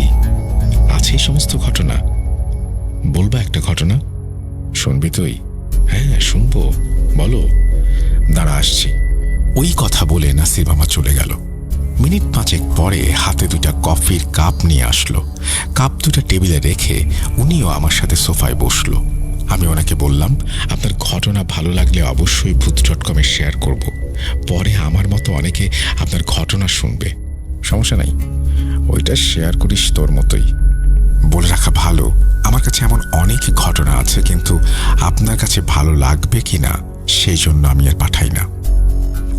আছে এই সমস্ত ঘটনা? বলবা একটা ঘটনা? শুনবি তুই? হ্যাঁ শুনবো, বলো। দাঁড়া আসছি। ওই কথা বলে নাসির মামা চলে গেল। মিনিট 5 পরে হাতে 2টা কফির কাপ নিয়ে আসলো। কাপ 2টা টেবিলে রেখে উনিও আমার সাথে সোফায় বসলো। আমি ওনাকে বললাম, আপনার ঘটনা ভালো লাগলে অবশ্যই ভূত.com শেয়ার করব। পরে আমার মতো অনেকে আপনার ঘটনা শুনবে। সমস্যা নাই, ওইটা শেয়ার করিস তোর মতোই। বলে রাখা ভালো, আমার কাছে এমন অনেক ঘটনা আছে, কিন্তু আপনার কাছে ভালো লাগবে কিনা সেই জন্য আমি আর পাঠাই না।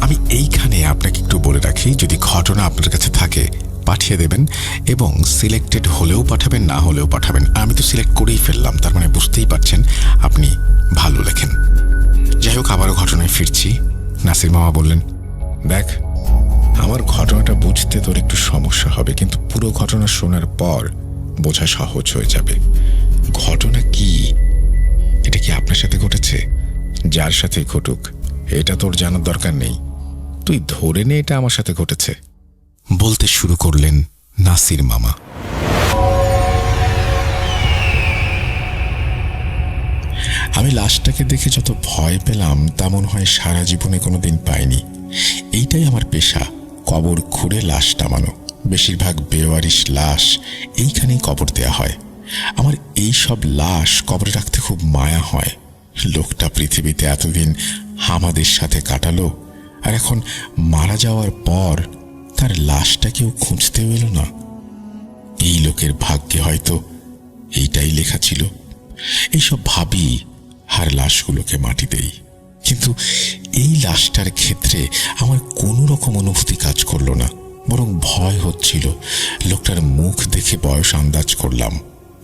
আমি এইখানে আপনাকে একটু বলে রাখি, যদি ঘটনা আপনার কাছে থাকে পাঠিয়ে দেবেন, এবং সিলেক্টেড হলেও পাঠাবেন, না হলেও পাঠাবেন। আমি তো সিলেক্ট করেই ফেললাম, তার মানে বুঝতেই পারছেন আপনি ভালো লেখেন। যাই হোক, আবারও ঘটনায় ফিরছি। নাসির মামা বললেন, দেখ, আমার ঘটনাটা বুঝতে তোর একটু সমস্যা হবে, কিন্তু পুরো ঘটনা শোনার পর বোঝা সহজ হয়ে যাবে। ঘটনা কি? এটা কি আপনার সাথে ঘটেছে? যার সাথে ঘটুক, এটা তোর জানার দরকার নেই। তুই ধরে নে এটা আমার সাথে ঘটেছে। বলতে শুরু করলেন নাসির মামা। আমি লাশটাকে দেখে যত ভয় পেলাম তা মনে হয় সারা জীবনে কোনোদিন পাইনি। এইটাই আমার পেশা, কবর খুঁড়ে লাশ নামানো। বেশিরভাগ বেওয়ারিশ লাশ এইখানেই কবর দেয়া হয়। আমার এই সব লাশ কবরে রাখতে খুব মায়া হয়। লোকটা পৃথিবীতে এতদিন আমাদের সাথে কাটালো, আর এখন মারা যাওয়ার পর তার লাশটা কেউ খুঁজতেও এলো না। এই লোকের ভাগ্যে হয়তো এইটাই লেখা ছিল। এইসব ভাবি আর লাশগুলোকে মাটি দেই। কিন্তু এই লাশটার ক্ষেত্রে আমার কোনো রকম অনুভূতি কাজ করলো না, বরং ভয় হচ্ছিল। লোকটার মুখ দেখে বয়স আন্দাজ করলাম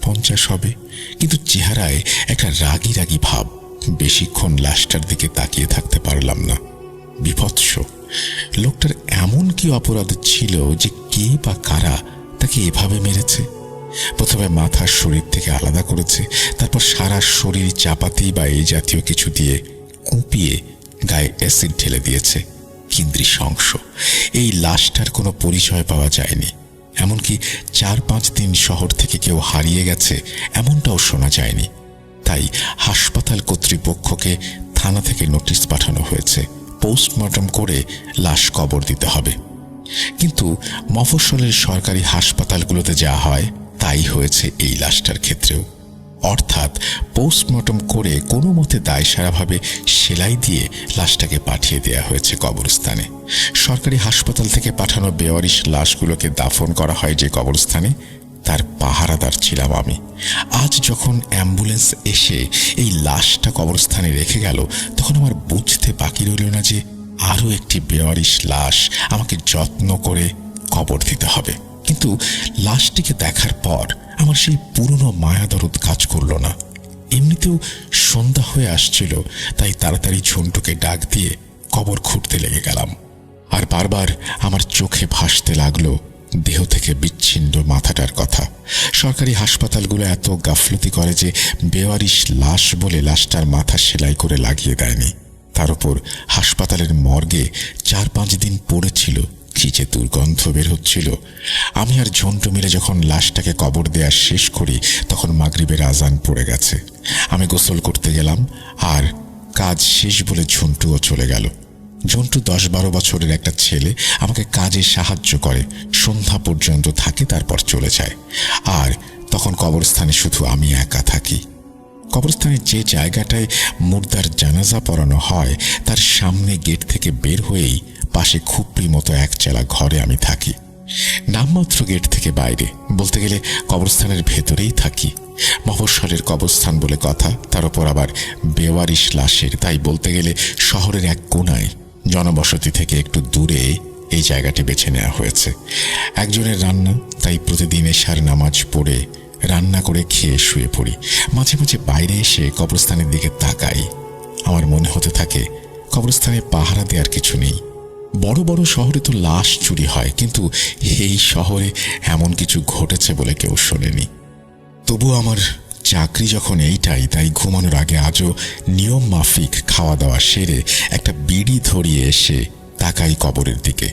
50 হবে, কিন্তু চেহারায় একটা রাগী রাগী ভাব। বেশিক্ষণ লাশটার দিকে তাকিয়ে থাকতে পারলাম না। বিভৎস! লোকটার এমন কি অপরাধ ছিল যে কে বা কারা তাকে এভাবে মেরেছে? প্রথমে মাথার শরীর থেকে আলাদা করেছে, তারপর সারা শরীর চাপাতি বা এই জাতীয় কিছু দিয়ে কুপিয়ে গায়ে অ্যাসিড ঢেলে দিয়েছে। কি নৃশংস! এই লাশটার কোনো পরিচয় পাওয়া যায়নি। এমনকি 4-5 দিন শহর থেকে কেউ হারিয়ে গেছে এমনটাও শোনা যায়নি। তাই হাসপাতাল কর্তৃপক্ষকে থানা থেকে নোটিশ পাঠানো হয়েছে, পোস্টমর্টম করে লাশ কবর দিতে হবে। কিন্তু মফস্বলের সরকারি হাসপাতালগুলোতে যা হয় তাই হয়েছে এই লাশটার ক্ষেত্রেও। অর্থাৎ পোস্টমর্টম করে কোনো মতে দায়সারাভাবে সেলাই দিয়ে লাশটাকে পাঠিয়ে দেয়া হয়েছে কবরস্থানে। সরকারি হাসপাতাল থেকে পাঠানো বেওয়ারিশ লাশগুলোকে দাফন করা হয় যে কবরস্থানে, তার পাহারাদার ছিলাম আমি। আজ যখন অ্যাম্বুলেন্স এসে এই লাশটা কবরস্থানে রেখে গেল, তখন আমার বুঝতে বাকি রইল না যে আরও একটি বেওয়ারিশ লাশ আমাকে যত্ন করে কবর দিতে হবে। কিন্তু লাশটিকে দেখার পর আমার সেই পুরনো মায়া দরদ কাজ করল না। এমনিতেও সন্ধ্যা হয়ে আসছিল, তাই তাড়াতাড়ি ঝন্টুকে ডাক দিয়ে কবর খুঁড়তে লেগে গেলাম। আর বারবার আমার চোখে ভাসতে লাগলো দেহ থেকে বিচ্ছিন্ন মাথাটার কথা। সরকারি হাসপাতালগুলো এত গাফলতি করে যে বেওয়ারিশ লাশ বলে লাশটার মাথা সেলাই করে লাগিয়ে দেয়নি। তার উপর হাসপাতালের মর্গে 4-5 দিন পড়েছিল, কি যে দুর্গন্ধ বের হচ্ছিল। আমি আর ঝন্টু মিলে যখন লাশটাকে কবর দেয়া শেষ করি, তখন মাগরিবের আজান পড়ে গেছে। আমি গোসল করতে গেলাম, আর কাজ শেষ বলে ঝন্টুও চলে গেল। ঝন্টু 10-12 বছরের একটা ছেলে, আমাকে কাজে সাহায্য করে, সন্ধ্যা পর্যন্ত থাকে, তারপর চলে যায়। আর তখন কবরস্থানে শুধু আমি একা থাকি। কবরস্থানের যে জায়গাটায় মুর্দার জানাজা পড়ানো হয়, তার সামনে গেট থেকে বের হয়েই পাশে খুপড়ি মতো একচালা ঘরে আমি থাকি। নামমাত্র গেট থেকে বাইরে, বলতে গেলে কবরস্থানের ভেতরেই থাকি। মফস্বলের কবরস্থান বলে কথা, তার উপর আবার বেওয়ারিশ লাশের, তাই বলতে গেলে শহরের এক কোনায়, জনবসতি থেকে একটু দূরে এই জায়গাটি বেছে নেওয়া হয়েছে। একজনের রান্না, তাই প্রতিদিন এশার নামাজ পড়ে রান্না করে খেয়ে শুয়ে পড়ি। মাঝে মাঝে বাইরে এসে কবরস্থানের দিকে তাকাই। আমার মনে হতে থাকে কবরস্থানে পাহারা দেওয়ার কিছু নেই। বড় বড় শহরে তো লাশ চুরি হয়, কিন্তু এই শহরে এমন কিছু ঘটেছে বলে কেউ শোনেনি। তবু আমার চাকরি যখন এইটাই, তাই ঘুমানোর আগে আজও নিয়ম মাফিক খাওয়া দাওয়া সেরে একটা বিড়ি ধরিয়ে এসে তাকাই কবরের দিকে।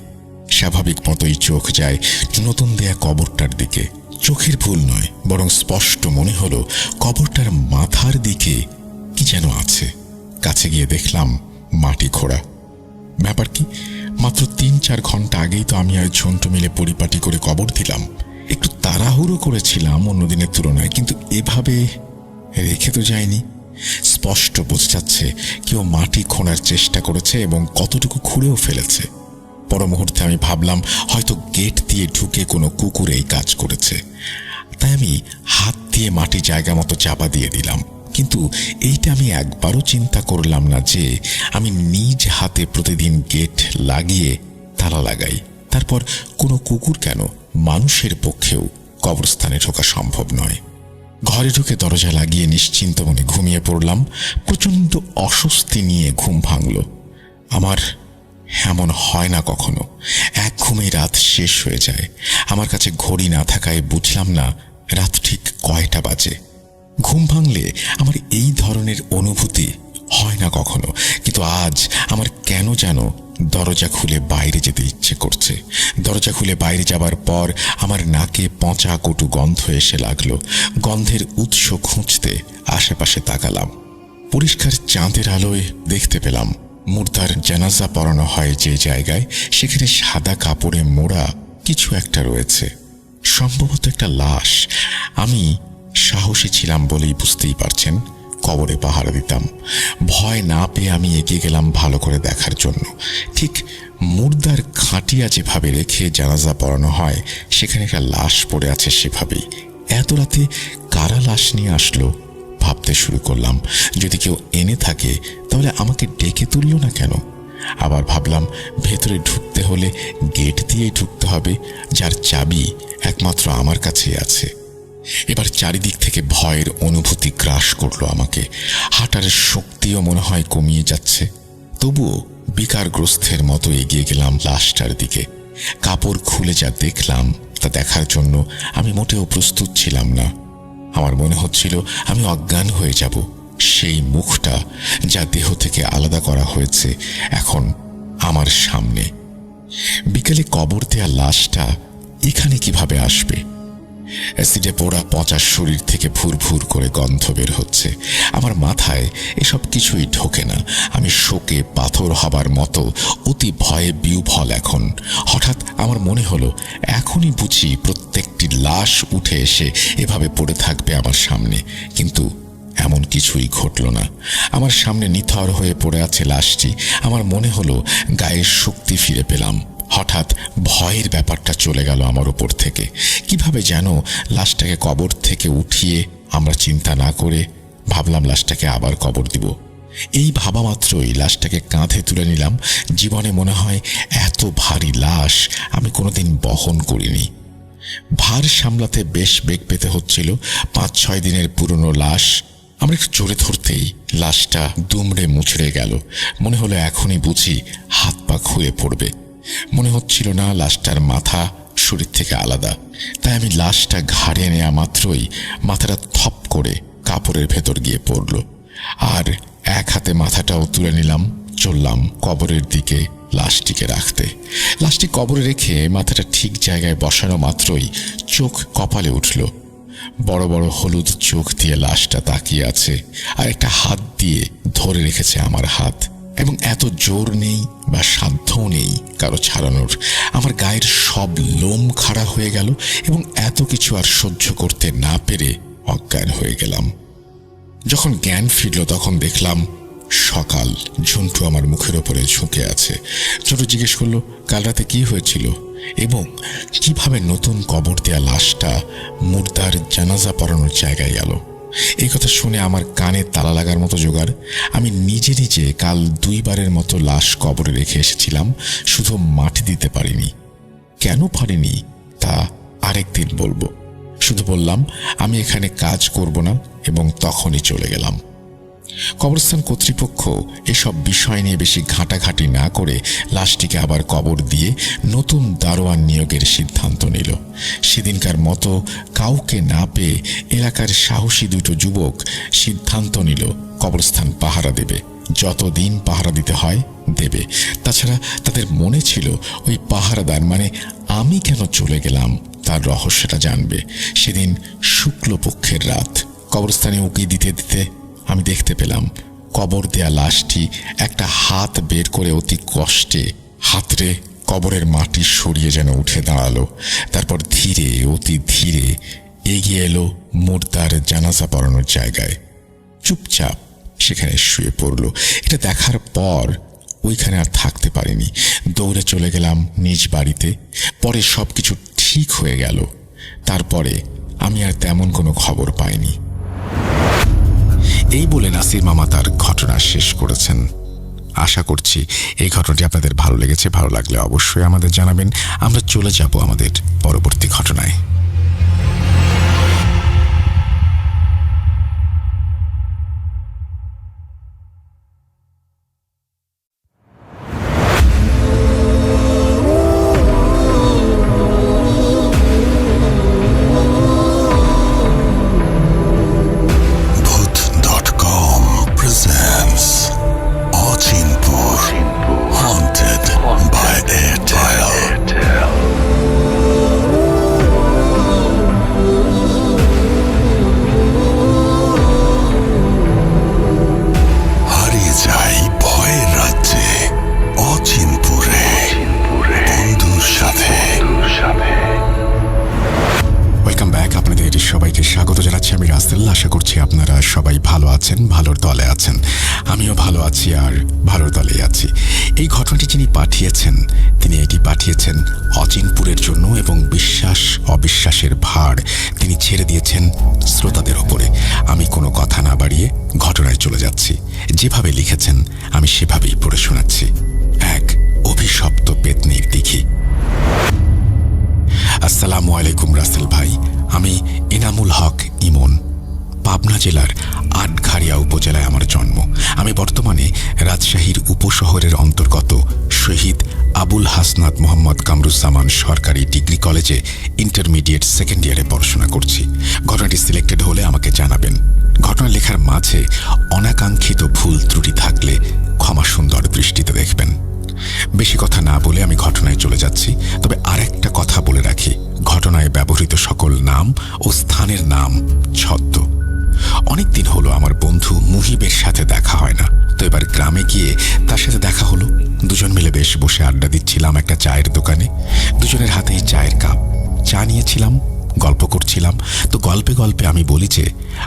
স্বাভাবিক মতোই চোখ যায় নতুন দেয়া কবরটার দিকে। চোখের ভুল নয়, বরং স্পষ্ট মনে হলো কবরটার মাথার দিকে কি যেন আছে। কাছে গিয়ে দেখলাম মাটি খোঁড়া। ব্যাপার কি, মাত্র 3-4 ঘন্টা আগেই তো আমি আর ঝন্টু মিলে পরিপাটি করে কবর দিলাম। একটু তাড়াহুড়ো করেছিলাম অন্যদিনের তুলনায়, কিন্তু এভাবে রেখে তো যায়নি। স্পষ্ট বোঝা যাচ্ছে কেউ মাটি খোঁড়ার চেষ্টা করেছে এবং কতটুকু খুঁড়েও ফেলেছে। পর মুহূর্তে আমি ভাবলাম হয়তো গেট দিয়ে ঢুকে কোনো কুকুর এই কাজ করেছে। তাই আমি হাত দিয়ে মাটি জায়গা মতো চাপা দিয়ে দিলাম। কিন্তু এইটা আমি একবারও চিন্তা করলাম না যে আমি নিজ হাতে প্রতিদিন গেট লাগিয়ে তালা লাগাই। তারপর কোনো কুকুর কেন, মানুষের পক্ষেও কবরস্থানে ঢোকা সম্ভব নয়। ঘরে ঢুকে দরজা লাগিয়ে নিশ্চিন্ত মনে ঘুমিয়ে পড়লাম। প্রচণ্ড অস্বস্তি নিয়ে ঘুম ভাঙল আমার। এমন হয় না কখনো, এক ঘুমেই রাত শেষ হয়ে যায়। আমার কাছে ঘড়ি না থাকায় বুঝলাম না রাত ঠিক কয়টা বাজে। ঘুম ভাঙলে আমার এই ধরনের অনুভূতি হয় না কখনো, কিন্তু আজ আমার কেন যেন দরজা খুলে বাইরে যেতে ইচ্ছে করছে। দরজা খুলে বাইরে যাবার পর আমার নাকে পচা কটু গন্ধ এসে লাগলো। গন্ধের উৎস খুঁজতে আশেপাশে তাকালাম। পরিষ্কার চাঁদের আলোয় দেখতে পেলাম মুর্দার জানাজা পড়ানো হয় যে জায়গায়, সেখানে সাদা কাপড়ে মোড়া কিছু একটা রয়েছে, সম্ভবত একটা লাশ। আমি সাহসী ছিলাম বলেই বুঝতেই পারছেন কবরে পাহারা দিতাম। ভয় না পেয়ে আমি এগিয়ে গেলাম ভালো করে দেখার জন্য। ঠিক মুর্দার খাটিয়া যেভাবে রেখে জানাজা পড়ানো হয় সেখানে একটা লাশ পড়ে আছে সেভাবেই। এত রাতে কারা লাশ নিয়ে আসলো ভাবতে শুরু করলাম। যদি কেউ এনে থাকে তাহলে আমাকে ডেকে তুলল না কেন? আবার ভাবলাম ভেতরে ঢুকতে হলে গেট দিয়েই ঢুকতে হবে, যার চাবি একমাত্র আমার কাছেই আছে। এবার চারিদিক থেকে ভয়ের অনুভূতি গ্রাস করলো আমাকে। হাঁটার শক্তিও মনে হয় কমিয়ে যাচ্ছে। তবুও বিকারগ্রস্তের মতো এগিয়ে গেলাম লাশটার দিকে। কাপড় খুলে যা দেখলাম তা দেখার জন্য আমি মোটেও প্রস্তুত ছিলাম না। আমার মনে হচ্ছিল আমি অজ্ঞান হয়ে যাব। সেই মুখটা যা দেহ থেকে আলাদা করা হয়েছে এখন আমার সামনে। বিকেলে কবর দেয়া লাশটা এখানে কিভাবে আসবে? অ্যাসিডে পোড়া পচা শরীর থেকে ভুর ভুর করে গন্ধ বের হচ্ছে। আমার মাথায় এসব কিছুই ঢোকে না। আমি শোকে পাথর হবার মতো অতি ভয়ে বিহ্বল এখন। হঠাৎ আমার মনে হলো এখনই বুঝি প্রত্যেকটি লাশ উঠে এসে এভাবে পড়ে থাকবে আমার সামনে, কিন্তু এমন কিছুই ঘটল না। আমার সামনে নিথর হয়ে পড়ে আছে লাশটি। আমার মনে হলো গায়ের শক্তি ফিরে পেলাম। হঠাৎ ভয়ের ব্যাপারটা চলে গেল আমার উপর থেকে। কিভাবে যেন লাশটাকে কবর থেকে উঠিয়ে আমরা চিন্তা না করে ভাবলাম লাশটাকে আবার কবর দিব। এই ভাবা মাত্রই লাশটাকে কাঁধে তুলে নিলাম। জীবনে মনে হয় এত ভারী লাশ আমি কোনোদিন বহন করিনি। ভার সামলাতে বেশ বেগ পেতে হচ্ছিল। 5-6 দিনের পুরনো লাশ। আমরা একটু জোরে ধরতেই লাশটা দুমড়ে মুচড়ে গেল। মনে হলো এখনই বুঝি হাত পা খুঁড়ে পড়বে। মনে হচ্ছিল না লাশটার মাথা শরীর থেকে আলাদা। তাই আমি লাশটা ঘাড়ে নেওয়া মাত্রই মাথাটা থপ করে কাপড়ের ভেতর গিয়ে পড়ল। আর এক হাতে মাথাটাও তুলে নিলাম। চললাম কবরের দিকে লাশটিকে রাখতে। লাশটি কবরে রেখে মাথাটা ঠিক জায়গায় বসানো মাত্রই চোখ কপালে উঠল। বড় বড় হলুদ চোখ দিয়ে লাশটা তাকিয়ে আছে, আর একটা হাত দিয়ে ধরে রেখেছে আমার হাত। এবং এত জোর নেই বা সাধ্যও নেই কারো ছাড়ানোর। আমার গায়ের সব লোম খাড়া হয়ে গেল এবং এত কিছু আর সহ্য করতে না পেরে অজ্ঞান হয়ে গেলাম। যখন জ্ঞান ফিরল তখন দেখলাম সকাল। ঝুন্টু আমার মুখের ওপরে ঝুঁকে আছে। ছোট জিজ্ঞেস করলো কাল রাতে কি হয়েছিল এবং কিভাবে নতুন কবর দেয়া লাশটা মুর্দার জানাজা পড়ানোর জায়গায় গেল। এই কথা শুনে আমার কানে তালা লাগার মতো জোগাড়। আমি নিজে নিজে কাল 2 বারের মতো লাশ কবরে রেখে এসেছিলাম, শুধু মাটি দিতে পারিনি। কেন পারিনি তা আরেকদিন বলবো। শুধু বললাম আমি এখানে কাজ করব না এবং তখনই চলে গেলাম। কবরস্থান কর্তৃপক্ষ এসব বিষয় নিয়ে বেশি ঘাঁটাঘাঁটি না করে লাশটিকে আবার কবর দিয়ে নতুন দারোয়ান নিয়োগের সিদ্ধান্ত নিল। সেদিনকার মতো কাউকে না পেয়ে এলাকার সাহসী 2 যুবক সিদ্ধান্ত নিল কবরস্থান পাহারা দেবে। যতদিন পাহারা দিতে হয় দেবে। তাছাড়া তাদের মনে ছিল ওই পাহারাদার মানে আমি কেন চলে গেলাম তার রহস্যটা জানবে। সেদিন শুক্লপক্ষের রাত। কবরস্থানে উকি দিতে দিতে আমি দেখতে পেলাম কবর দেয়া লাশটি একটা হাত বের করে অতি কষ্টে হাতড়ে কবরের মাটি সরিয়ে যেন উঠে দাঁড়ালো। তারপর ধীরে অতি ধীরে এগিয়ে এলো মুর্দার জানাজা পড়ানোর জায়গায়। চুপচাপ সেখানে শুয়ে পড়ল। এটা দেখার পর ওইখানে আর থাকতে পারিনি। দৌড়ে চলে গেলাম নিজ বাড়িতে। পরে সবকিছু ঠিক হয়ে গেল। তারপরে আমি আর তেমন কোনো খবর পাইনি। এই বলে নাসির মামা তার ঘটনা শেষ করেছেন। আশা করছি এই ঘটনাটি আপনাদের ভালো লেগেছে। ভালো লাগলে অবশ্যই আমাদের জানাবেন। আমরা চলে যাব আমাদের পরবর্তী ঘটনায়। Bhoot.com presents Achinpur Haunted by Airtel. হারিয়ে যাই ভয়ের রাজ্যে অচিনপুরে বন্ধুর সাথে। Welcome back. আপনাদের সবাইকে স্বাগত জানাচ্ছি আমি রাসেল। আশা করছি আপনারা সবাই ভালো আছেন, ভালোর দলে আছেন। আমিও ভালো আছি আর ভালোর দলেই আছি। এই ঘটনাটি যিনি পাঠিয়েছেন তিনি এটি পাঠিয়েছেন অচিনপুরের জন্য এবং বিশ্বাস অবিশ্বাসের ভার তিনি ছেড়ে দিয়েছেন শ্রোতাদের ওপরে। আমি কোনো কথা না বাড়িয়ে ঘটনায় চলে যাচ্ছি। যেভাবে লিখেছেন আমি সেভাবেই পড়ে শোনাচ্ছি। এক অভিশপ্ত পেতনির দিঘি। আসসালামু আলাইকুম রাসেল ভাই, আমি এনামুল হক ইমন। পাবনা জেলার আটঘারিয়া উপজেলায় আমার জন্ম। আমি বর্তমানে রাজশাহীর উপশহরের অন্তর্গত শহীদ আবুল হাসনাত মোহাম্মদ কামরুজ্জামান সরকারি ডিগ্রি কলেজে ইন্টারমিডিয়েট সেকেন্ড ইয়ারে পড়াশোনা করছি। ঘটনাটি সিলেক্টেড হলে আমাকে জানাবেন। ঘটনা লেখার মাঝে অনাকাঙ্ক্ষিত ভুল ত্রুটি থাকলে ক্ষমা সুন্দর দৃষ্টিতে দেখবেন। বেশি কথা না বলে আমি ঘটনায় চলে যাচ্ছি। তবে আরেকটা কথা বলে রাখি, ঘটনায় ব্যবহৃত সকল নাম ও স্থানের নাম ছদ্ম। অনেকদিন হলো আমার বন্ধু মুহিবের সাথে দেখা হয় না, তো এবার গ্রামে গিয়ে তার সাথে দেখা হলো। দুজন মিলে বেশ বসে আড্ডা দিচ্ছিলাম একটা চায়ের দোকানে। দুজনের হাতেই চায়ের কাপ, চা নিয়েছিলাম, গল্প করছিলাম। তো গল্পে গল্পে আমি বলি যে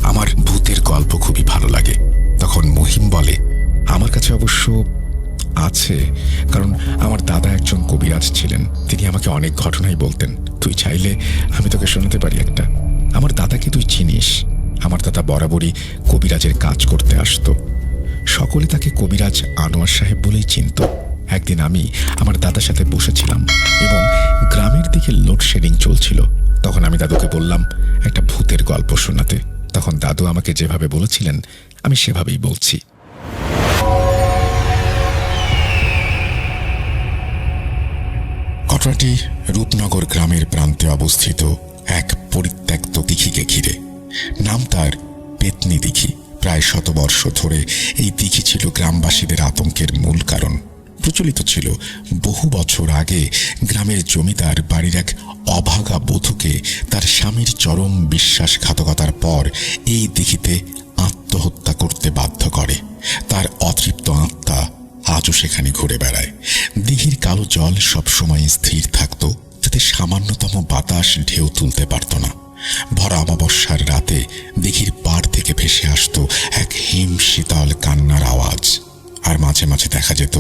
আমার ভূতের গল্প খুবই ভালো লাগে। তখন মুহিম বলে, আমার কাছে অবশ্য আছে, কারণ আমার দাদা একজন কবিরাজ ছিলেন। তিনি আমাকে অনেক ঘটনাই বলতেন। তুই চাইলে আমি তোকে শোনাতে পারি একটা। আমার দাদাকে তুই চিনিস। আমার দাদা বরাবরই কবিরাজের কাজ করতে আসতো। সকলে তাকে কবিরাজ আনোয়ার সাহেব বলেই চিনত। একদিন আমি আমার দাদার সাথে বসেছিলাম এবং গ্রামের দিকে লোডশেডিং চলছিল। তখন আমি দাদুকে বললাম একটা ভূতের গল্প শোনাতে। তখন দাদু আমাকে যেভাবে বলেছিলেন আমি সেভাবেই বলছি। ঘটনাটি রূপনগর গ্রামের প্রান্তে অবস্থিত এক পরিত্যক্ত দিঘিকে ঘিরে। নাম তার পেতনি দিঘি। প্রায় 100 বর্ষ ধরে এই দিঘি ছিল গ্রামবাসীদের আতঙ্কের মূল কারণ। প্রচলিত ছিল বহু বছর আগে গ্রামের জমিদার বাড়ির এক অভাগা বধূকে তার স্বামীর চরম বিশ্বাসঘাতকতার পর এই দিঘিতে আত্মহত্যা করতে বাধ্য করে। তার অতৃপ্ত আত্মা আজও সেখানে ঘুরে বেড়ায়। দিঘির কালো জল সবসময় স্থির থাকত, যাতে সামান্যতম বাতাস ঢেউ তুলতে পারত না। ভরা অমাবস্যার রাতে দিঘির পাড় থেকে ভেসে আসতো এক হিম শীতল কান্নার আওয়াজ। আর মাঝে মাঝে দেখা যেত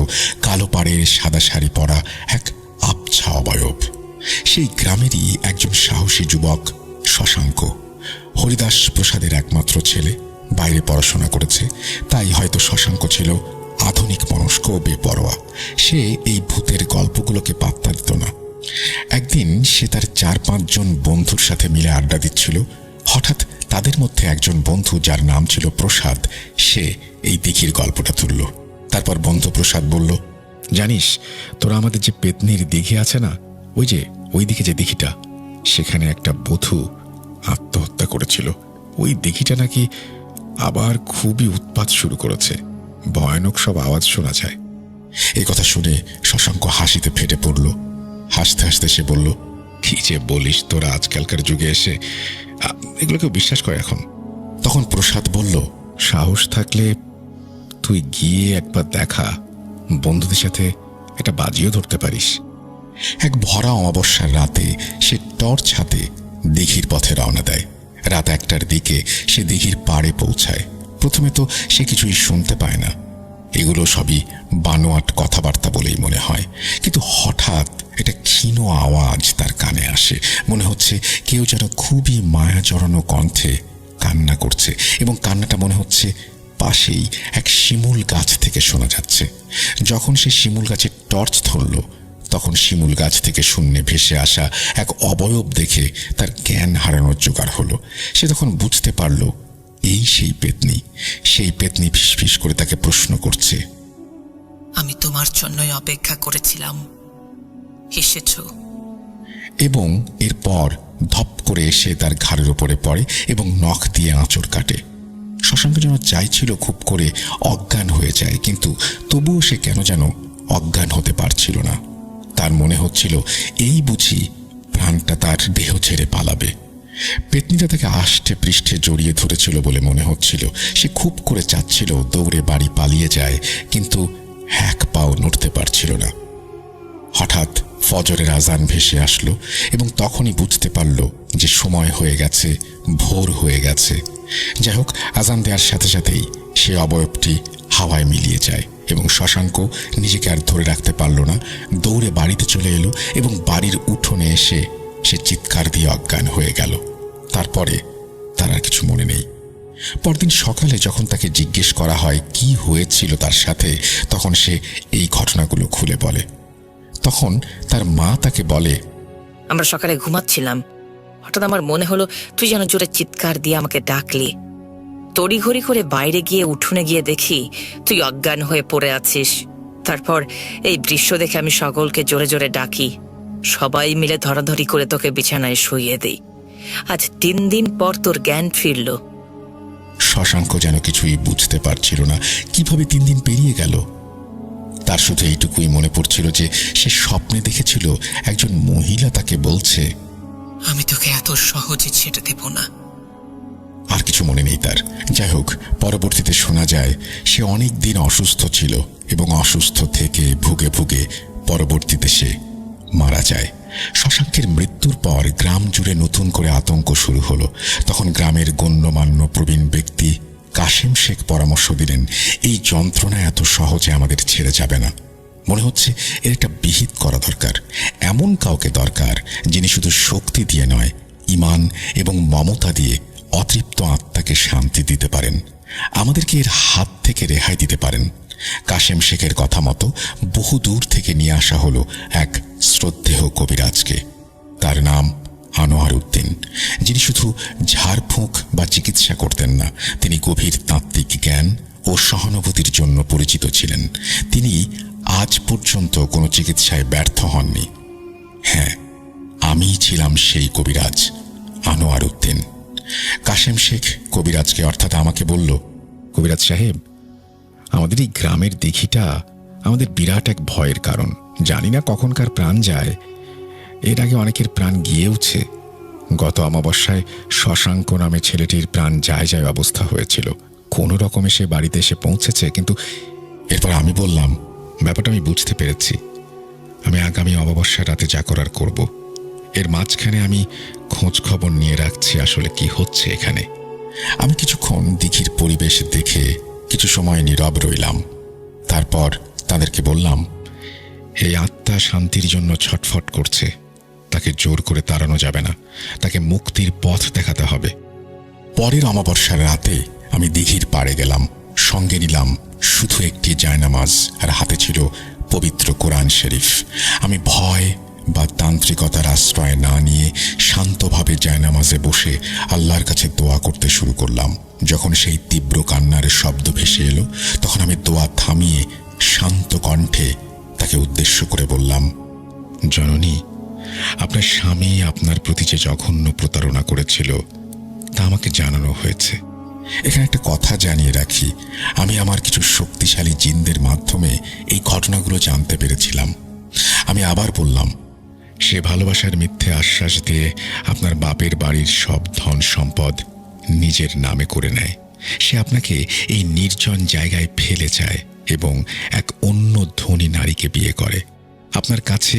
কালো পাড়ের সাদা শাড়ি পরা এক আবছা অবয়ব। সেই গ্রামেরই একজন সাহসী যুবক শশাঙ্ক, হরিদাস প্রসাদের একমাত্র ছেলে। বাইরে পড়াশোনা করেছে, তাই হয়তো শশাঙ্ক ছিল আধুনিক মনস্ক ও বেপরোয়া। সে এই ভূতের গল্পগুলোকে পাত্তা দিত না। একদিন সে তার 4-5 জন বন্ধুর সাথে মিলে আড্ডা দিচ্ছিল। হঠাৎ তাদের মধ্যে একজন বন্ধু, যার নাম ছিল প্রসাদ, সে এই দিঘির গল্পটা তুলল। তারপর বন্ধু প্রসাদ বলল, জানিস তোরা আমাদের যে পেতনির দিঘি আছে না, ওই দিকে যে দিঘিটা, সেখানে একটা বধূ আত্মহত্যা করেছিল। ওই দিঘিটা নাকি আবার খুবই উৎপাত শুরু করেছে। ভয়ানক সব আওয়াজ শোনা যায়। এই কথা শুনে শশাঙ্ক হাসিতে ফেটে পড়ল। হাসতে হাসতে সে বলল, কি যে বলিস তোরা আজকালকার যুগে এসে এগুলো কেউ বিশ্বাস করে এখন? তখন প্রসাদ বলল, সাহস থাকলে তুই গিয়ে একবার দেখা, বন্ধুদের সাথে একটা বাজিও ধরতে পারিস। এক ভরা অমাবস্যার রাতে সে টর্চ হাতে দিঘির পথে রওনা দেয়। রাত 1টার দিকে সে দিঘির পাড়ে পৌঁছায়। প্রথমে তো সে কিছুই শুনতে পায় না। এগুলো সবই বানোয়াট কথাবার্তা বলেই মনে হয়। কিন্তু হঠাৎ একটা ক্ষীণ আওয়াজ তার কানে আসে। মনে হচ্ছে কেউ যেন খুবই মায়া জড়ানো কণ্ঠে কান্না করছে, এবং কান্নাটা মনে হচ্ছে পাশেই এক শিমুল গাছ থেকে শোনা যাচ্ছে। যখন সে শিমুল গাছের টর্চ ধরল, তখন শিমুল গাছ থেকে শূন্যে ভেসে আসা এক অবয়ব দেখে তার জ্ঞান হারানোর জোগাড় হলো। সে তখন বুঝতে পারল এই সেই পেতনি। সেই পেতনি ফিসফিস করে তাকে প্রশ্ন করছে, আমি তোমার জন্যই অপেক্ষা করেছিলাম, এসেছো। এবং এরপর ধপ করে এসে তার ঘাড়ের উপরে পড়ে এবং নখ দিয়ে আঁচড় কাটে। শশাঙ্ক যেন চাইছিল খুব করে অজ্ঞান হয়ে যায়, কিন্তু তবুও সে কেন যেন অজ্ঞান হতে পারছিল না। তার মনে হচ্ছিল এই বুঝি প্রাণটা তার দেহ ছেড়ে পালাবে। পেতনিটা তাকে আষ্টে পৃষ্ঠে জড়িয়ে ধরেছিল বলে মনে হচ্ছিল। সে খুব করে চাচ্ছিল দৌড়ে বাড়ি পালিয়ে যায়, কিন্তু এক পাও নড়তে পারছিল না। হঠাৎ ফজরের আজান ভেসে আসলো এবং তখনই বুঝতে পারল যে সময় হয়ে গেছে, ভোর হয়ে গেছে। যাই হোক, আজান দেওয়ার সাথে সাথেই সে অবয়বটি হাওয়ায় মিলিয়ে যায় এবং শশাঙ্ক নিজেকে আর ধরে রাখতে পারল না। দৌড়ে বাড়িতে চলে এলো এবং বাড়ির উঠোনে এসে সে চিৎকার দিয়ে অজ্ঞান হয়ে গেল। তারপরে তার আর কিছু মনে নেই। পরদিন সকালে যখন তাকে জিজ্ঞেস করা হয় কি হয়েছিল তার সাথে, তখন সে এই ঘটনাগুলো খুলে বলে। তখন তার মা তাকে বলে, আমরা সকালে ঘুমাচ্ছিলাম, হঠাৎ আমার মনে হলো তুই যেন জোরে চিৎকার দিয়ে আমাকে ডাকলি। তড়িঘড়ি করে বাইরে গিয়ে উঠোনে গিয়ে দেখি তুই অজ্ঞান হয়ে পড়ে আছিস। তারপর এই দৃশ্য দেখে আমি সকলকে জোরে জোরে ডাকি, সবাই মিলে ধরাধরি করে তোকে বিছানায় শুইয়ে দেই। আজ 3 দিন পর তোর জ্ঞান ফিরল। শশাঙ্ক যেন কিছুই বুঝতে পারছিল না কিভাবে 3 দিন পেরিয়ে গেল। তার শুধু এইটুকুই মনে পড়ছিল যে সে স্বপ্নে দেখেছিল একজন মহিলা তাকে বলছে, আমি তোকে এত সহজে ছেড়ে দেব না। আর কিছু মনে নেই তার। যাই হোক, পরবর্তীতে শোনা যায় সে অনেক দিন অসুস্থ ছিল এবং অসুস্থ থেকে ভুগে ভুগে পরবর্তীতে সে মারা যায়। শশাঙ্কের মৃত্যুর পর গ্রাম জুড়ে নতুন করে আতঙ্ক শুরু হলো। তখন গ্রামের গণ্যমান্য প্রবীণ ব্যক্তি কাশেম শেখ পরামর্শ দিলেন, এই যন্ত্রণা এত সহজে আমাদের ছেড়ে যাবে না। মনে হচ্ছে এর একটা বিহিত করা দরকার। এমন কাউকে দরকার যিনি শুধু শক্তি দিয়ে নয়, ঈমান এবং মমতা দিয়ে অতৃপ্ত আত্মাকে শান্তি দিতে পারেন, আমাদেরকে এর হাত থেকে রেহাই দিতে পারেন। কাশেম শেখের কথা মতো বহু দূর থেকে নিয়ে আসা হলো এক শ্রদ্ধেয় কবিরাজকে। তার নাম আনোয়ার উদ্দিন, যিনি শুধু ঝাড়ফুঁক বা চিকিৎসা করতেন না, তিনি গভীর তাত্ত্বিক জ্ঞান ও সহানুভূতির জন্য পরিচিত ছিলেন। তিনি আজ পর্যন্ত কোনো চিকিৎসায় ব্যর্থ হননি। হ্যাঁ, আমি ছিলাম সেই কবিরাজ আনোয়ার উদ্দিন। কাশেম শেখ কবিরাজকে অর্থাৎ আমাকে বলল, কবিরাজ সাহেব, আমাদের এই গ্রামের দিঘিটা আমাদের বিরাট এক ভয়ের কারণ। জানি না কখনকার প্রাণ যায়। এর আগে অনেকের প্রাণ গিয়েওছে। গত অমাবস্যায় শশাঙ্ক নামে ছেলেটির প্রাণ যায় যায় অবস্থা হয়েছিল। কোনো রকমে সে বাড়িতে এসে পৌঁছেছে, কিন্তু এরপর আমি বললাম, ব্যাপারটা আমি বুঝতে পেরেছি। আমি আগামী অমাবস্যা রাতে যা করার করব। এর মাঝখানে আমি খোঁজ খবর নিয়ে রাখছি আসলে কি হচ্ছে এখানে। আমি কিছুক্ষণ দিঘির পরিবেশ দেখে কিছু সময় নীরব রইলাম। তারপর তাদেরকে বললাম, এই আত্মা শান্তির জন্য ছটফট করছে, তাকে জোর করে তাড়ানো যাবে না, তাকে মুক্তির পথ দেখাতে হবে। পরের অমাবস্যার রাতে আমি দিঘির পাড়ে গেলাম। সঙ্গে নিলাম শুধু একটি জায়নামাজ, আর হাতে ছিল পবিত্র কোরআন শরীফ। আমি ভয় বা তান্ত্রিকতার আশ্রয় না নিয়ে শান্তভাবে জায়নামাজে বসে আল্লাহর কাছে দোয়া করতে শুরু করলাম। যখন সেই তীব্র কান্নার শব্দ ভেসে এলো, তখন আমি দোয়া থামিয়ে শান্ত কণ্ঠে তাকে উদ্দেশ্য করে বললাম, জননী, আপনার স্বামী আপনার প্রতি যে জঘন্য প্রতারণা করেছিল তা আমাকে জানানো হয়েছে। এখানে একটা কথা জানিয়ে রাখি, আমি আমার কিছু শক্তিশালী জিনদের মাধ্যমে এই ঘটনাগুলো জানতে পেরেছিলাম। আমি আবার বললাম, সে ভালোবাসার মিথ্যে আশ্বাস দিয়ে আপনার বাপের বাড়ির সব ধন সম্পদ নিজের নামে করে নেয়। সে আপনাকে এই নির্জন জায়গায় ফেলে যায় এবং এক অন্য ধনী নারীকে বিয়ে করে। আপনার কাছে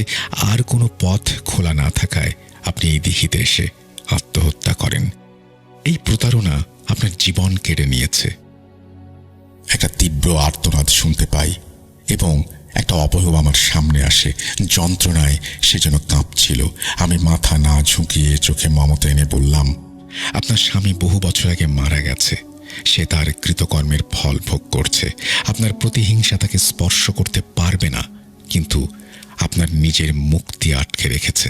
আর কোনো পথ খোলা না থাকায় আপনি এই দিঘিতে এসে আত্মহত্যা করেন। এই প্রতারণা আপনার জীবন কেড়ে নিয়েছে। একটা তীব্র আর্তনাদ শুনতে পাই এবং একটা অবয়ব আমার সামনে আসে। যন্ত্রণায় সে যেন কাঁপছিল। আমি মাথা না ঝুঁকিয়ে চোখে মমতা এনে বললাম, আপনার স্বামী বহু বছর আগে মারা গেছে। সে সে তার কৃতকর্মের ফল ভোগ করছে। আপনার প্রতিহিংসা তাকে স্পর্শ করতে পারবে না, কিন্তু আপনার নিজের মুক্তি আটকে রেখেছে।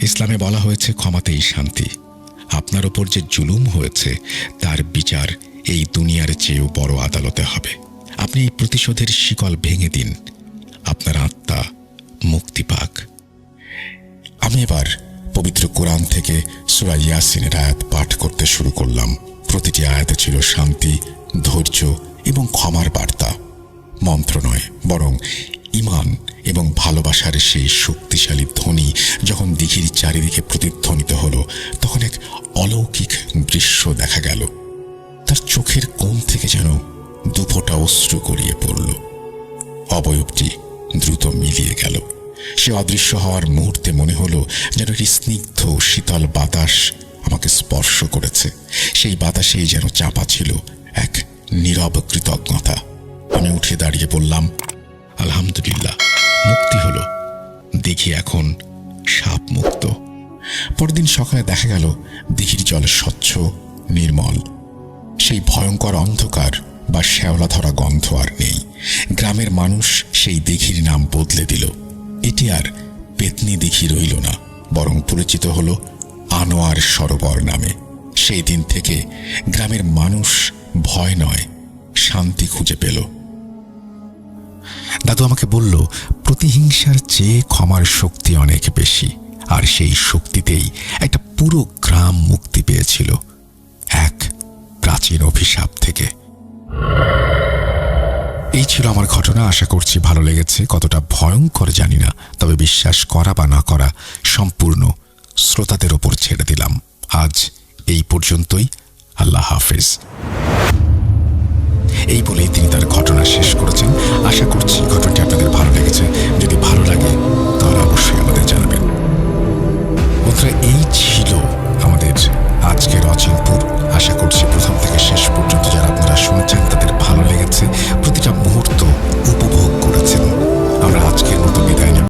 ইসলামে বলা হয়েছে ক্ষমাতেই শান্তি। আপনার ওপর যে জুলুম হয়েছে তার বিচার এই দুনিয়ার চেয়েও বড় আদালতে হবে। আপনি এই প্রতিশোধের শিকল ভেঙে দিন, আপনার আত্মা মুক্তি পাক। আমি এবার পবিত্র কোরআন থেকে সূরা ইয়াসিনের আয়াত পাঠ করতে শুরু করলাম। প্রতিটি আয়াতে ছিল শান্তি, ধৈর্য এবং ক্ষমার বার্তা। মন্ত্র নয়, বরং ঈমান এবং ভালোবাসার সেই শক্তিশালী ধ্বনি যখন দিঘির চারিদিকে প্রতিধ্বনিত হলো, তখন এক অলৌকিক দৃশ্য দেখা গেল। তার চোখের কোণ থেকে যেন দুফোঁটা অশ্রু গড়িয়ে পড়ল। অবয়বটি দ্রুত মিলিয়ে গেল। সে অদৃশ্য হওয়ার মুহূর্তে মনে হলো যেন একটি স্নিগ্ধ শীতল বাতাস আমাকে স্পর্শ করেছে। সেই বাতাসেই যেন চাপা ছিল এক নীরব কৃতজ্ঞতা। আমি উঠে দাঁড়িয়ে বললাম, আলহামদুলিল্লাহ, মুক্তি হলো। দেখি এখন সাপ মুক্ত। পরদিন সকালে দেখা গেল দিঘির জল স্বচ্ছ, নির্মল। সেই ভয়ঙ্কর অন্ধকার বা শ্যাওলা ধরা গন্ধ আর নেই। গ্রামের মানুষ সেই দিঘির নাম বদলে দিল। এটি আর পেতনি দিঘি রইল না, বরং পরিচিত হল আনোয়ার সরোবর নামে। সেই দিন থেকে গ্রামের মানুষ ভয় নয়, শান্তি খুঁজে পেল। দাদু আমাকে বলল, প্রতিহিংসার চেয়ে ক্ষমার শক্তি অনেক বেশি, আর সেই শক্তিতেই একটা পুরো গ্রাম মুক্তি পেয়েছিল এক প্রাচীন অভিশাপ থেকে। এই ছিল আমার ঘটনা। আশা করছি ভালো লেগেছে। কতটা ভয়ঙ্কর জানি না, তবে বিশ্বাস করা বা না করা সম্পূর্ণ শ্রোতাদের ওপর ছেড়ে দিলাম। আজ এই পর্যন্তই। আল্লাহ হাফেজ। এই বলেই তিনি তার ঘটনা শেষ করেছেন। আশা করছি ঘটনাটি আপনাদের ভালো লেগেছে। যদি ভালো লাগে তাহলে অবশ্যই আমাদের জানাবেন।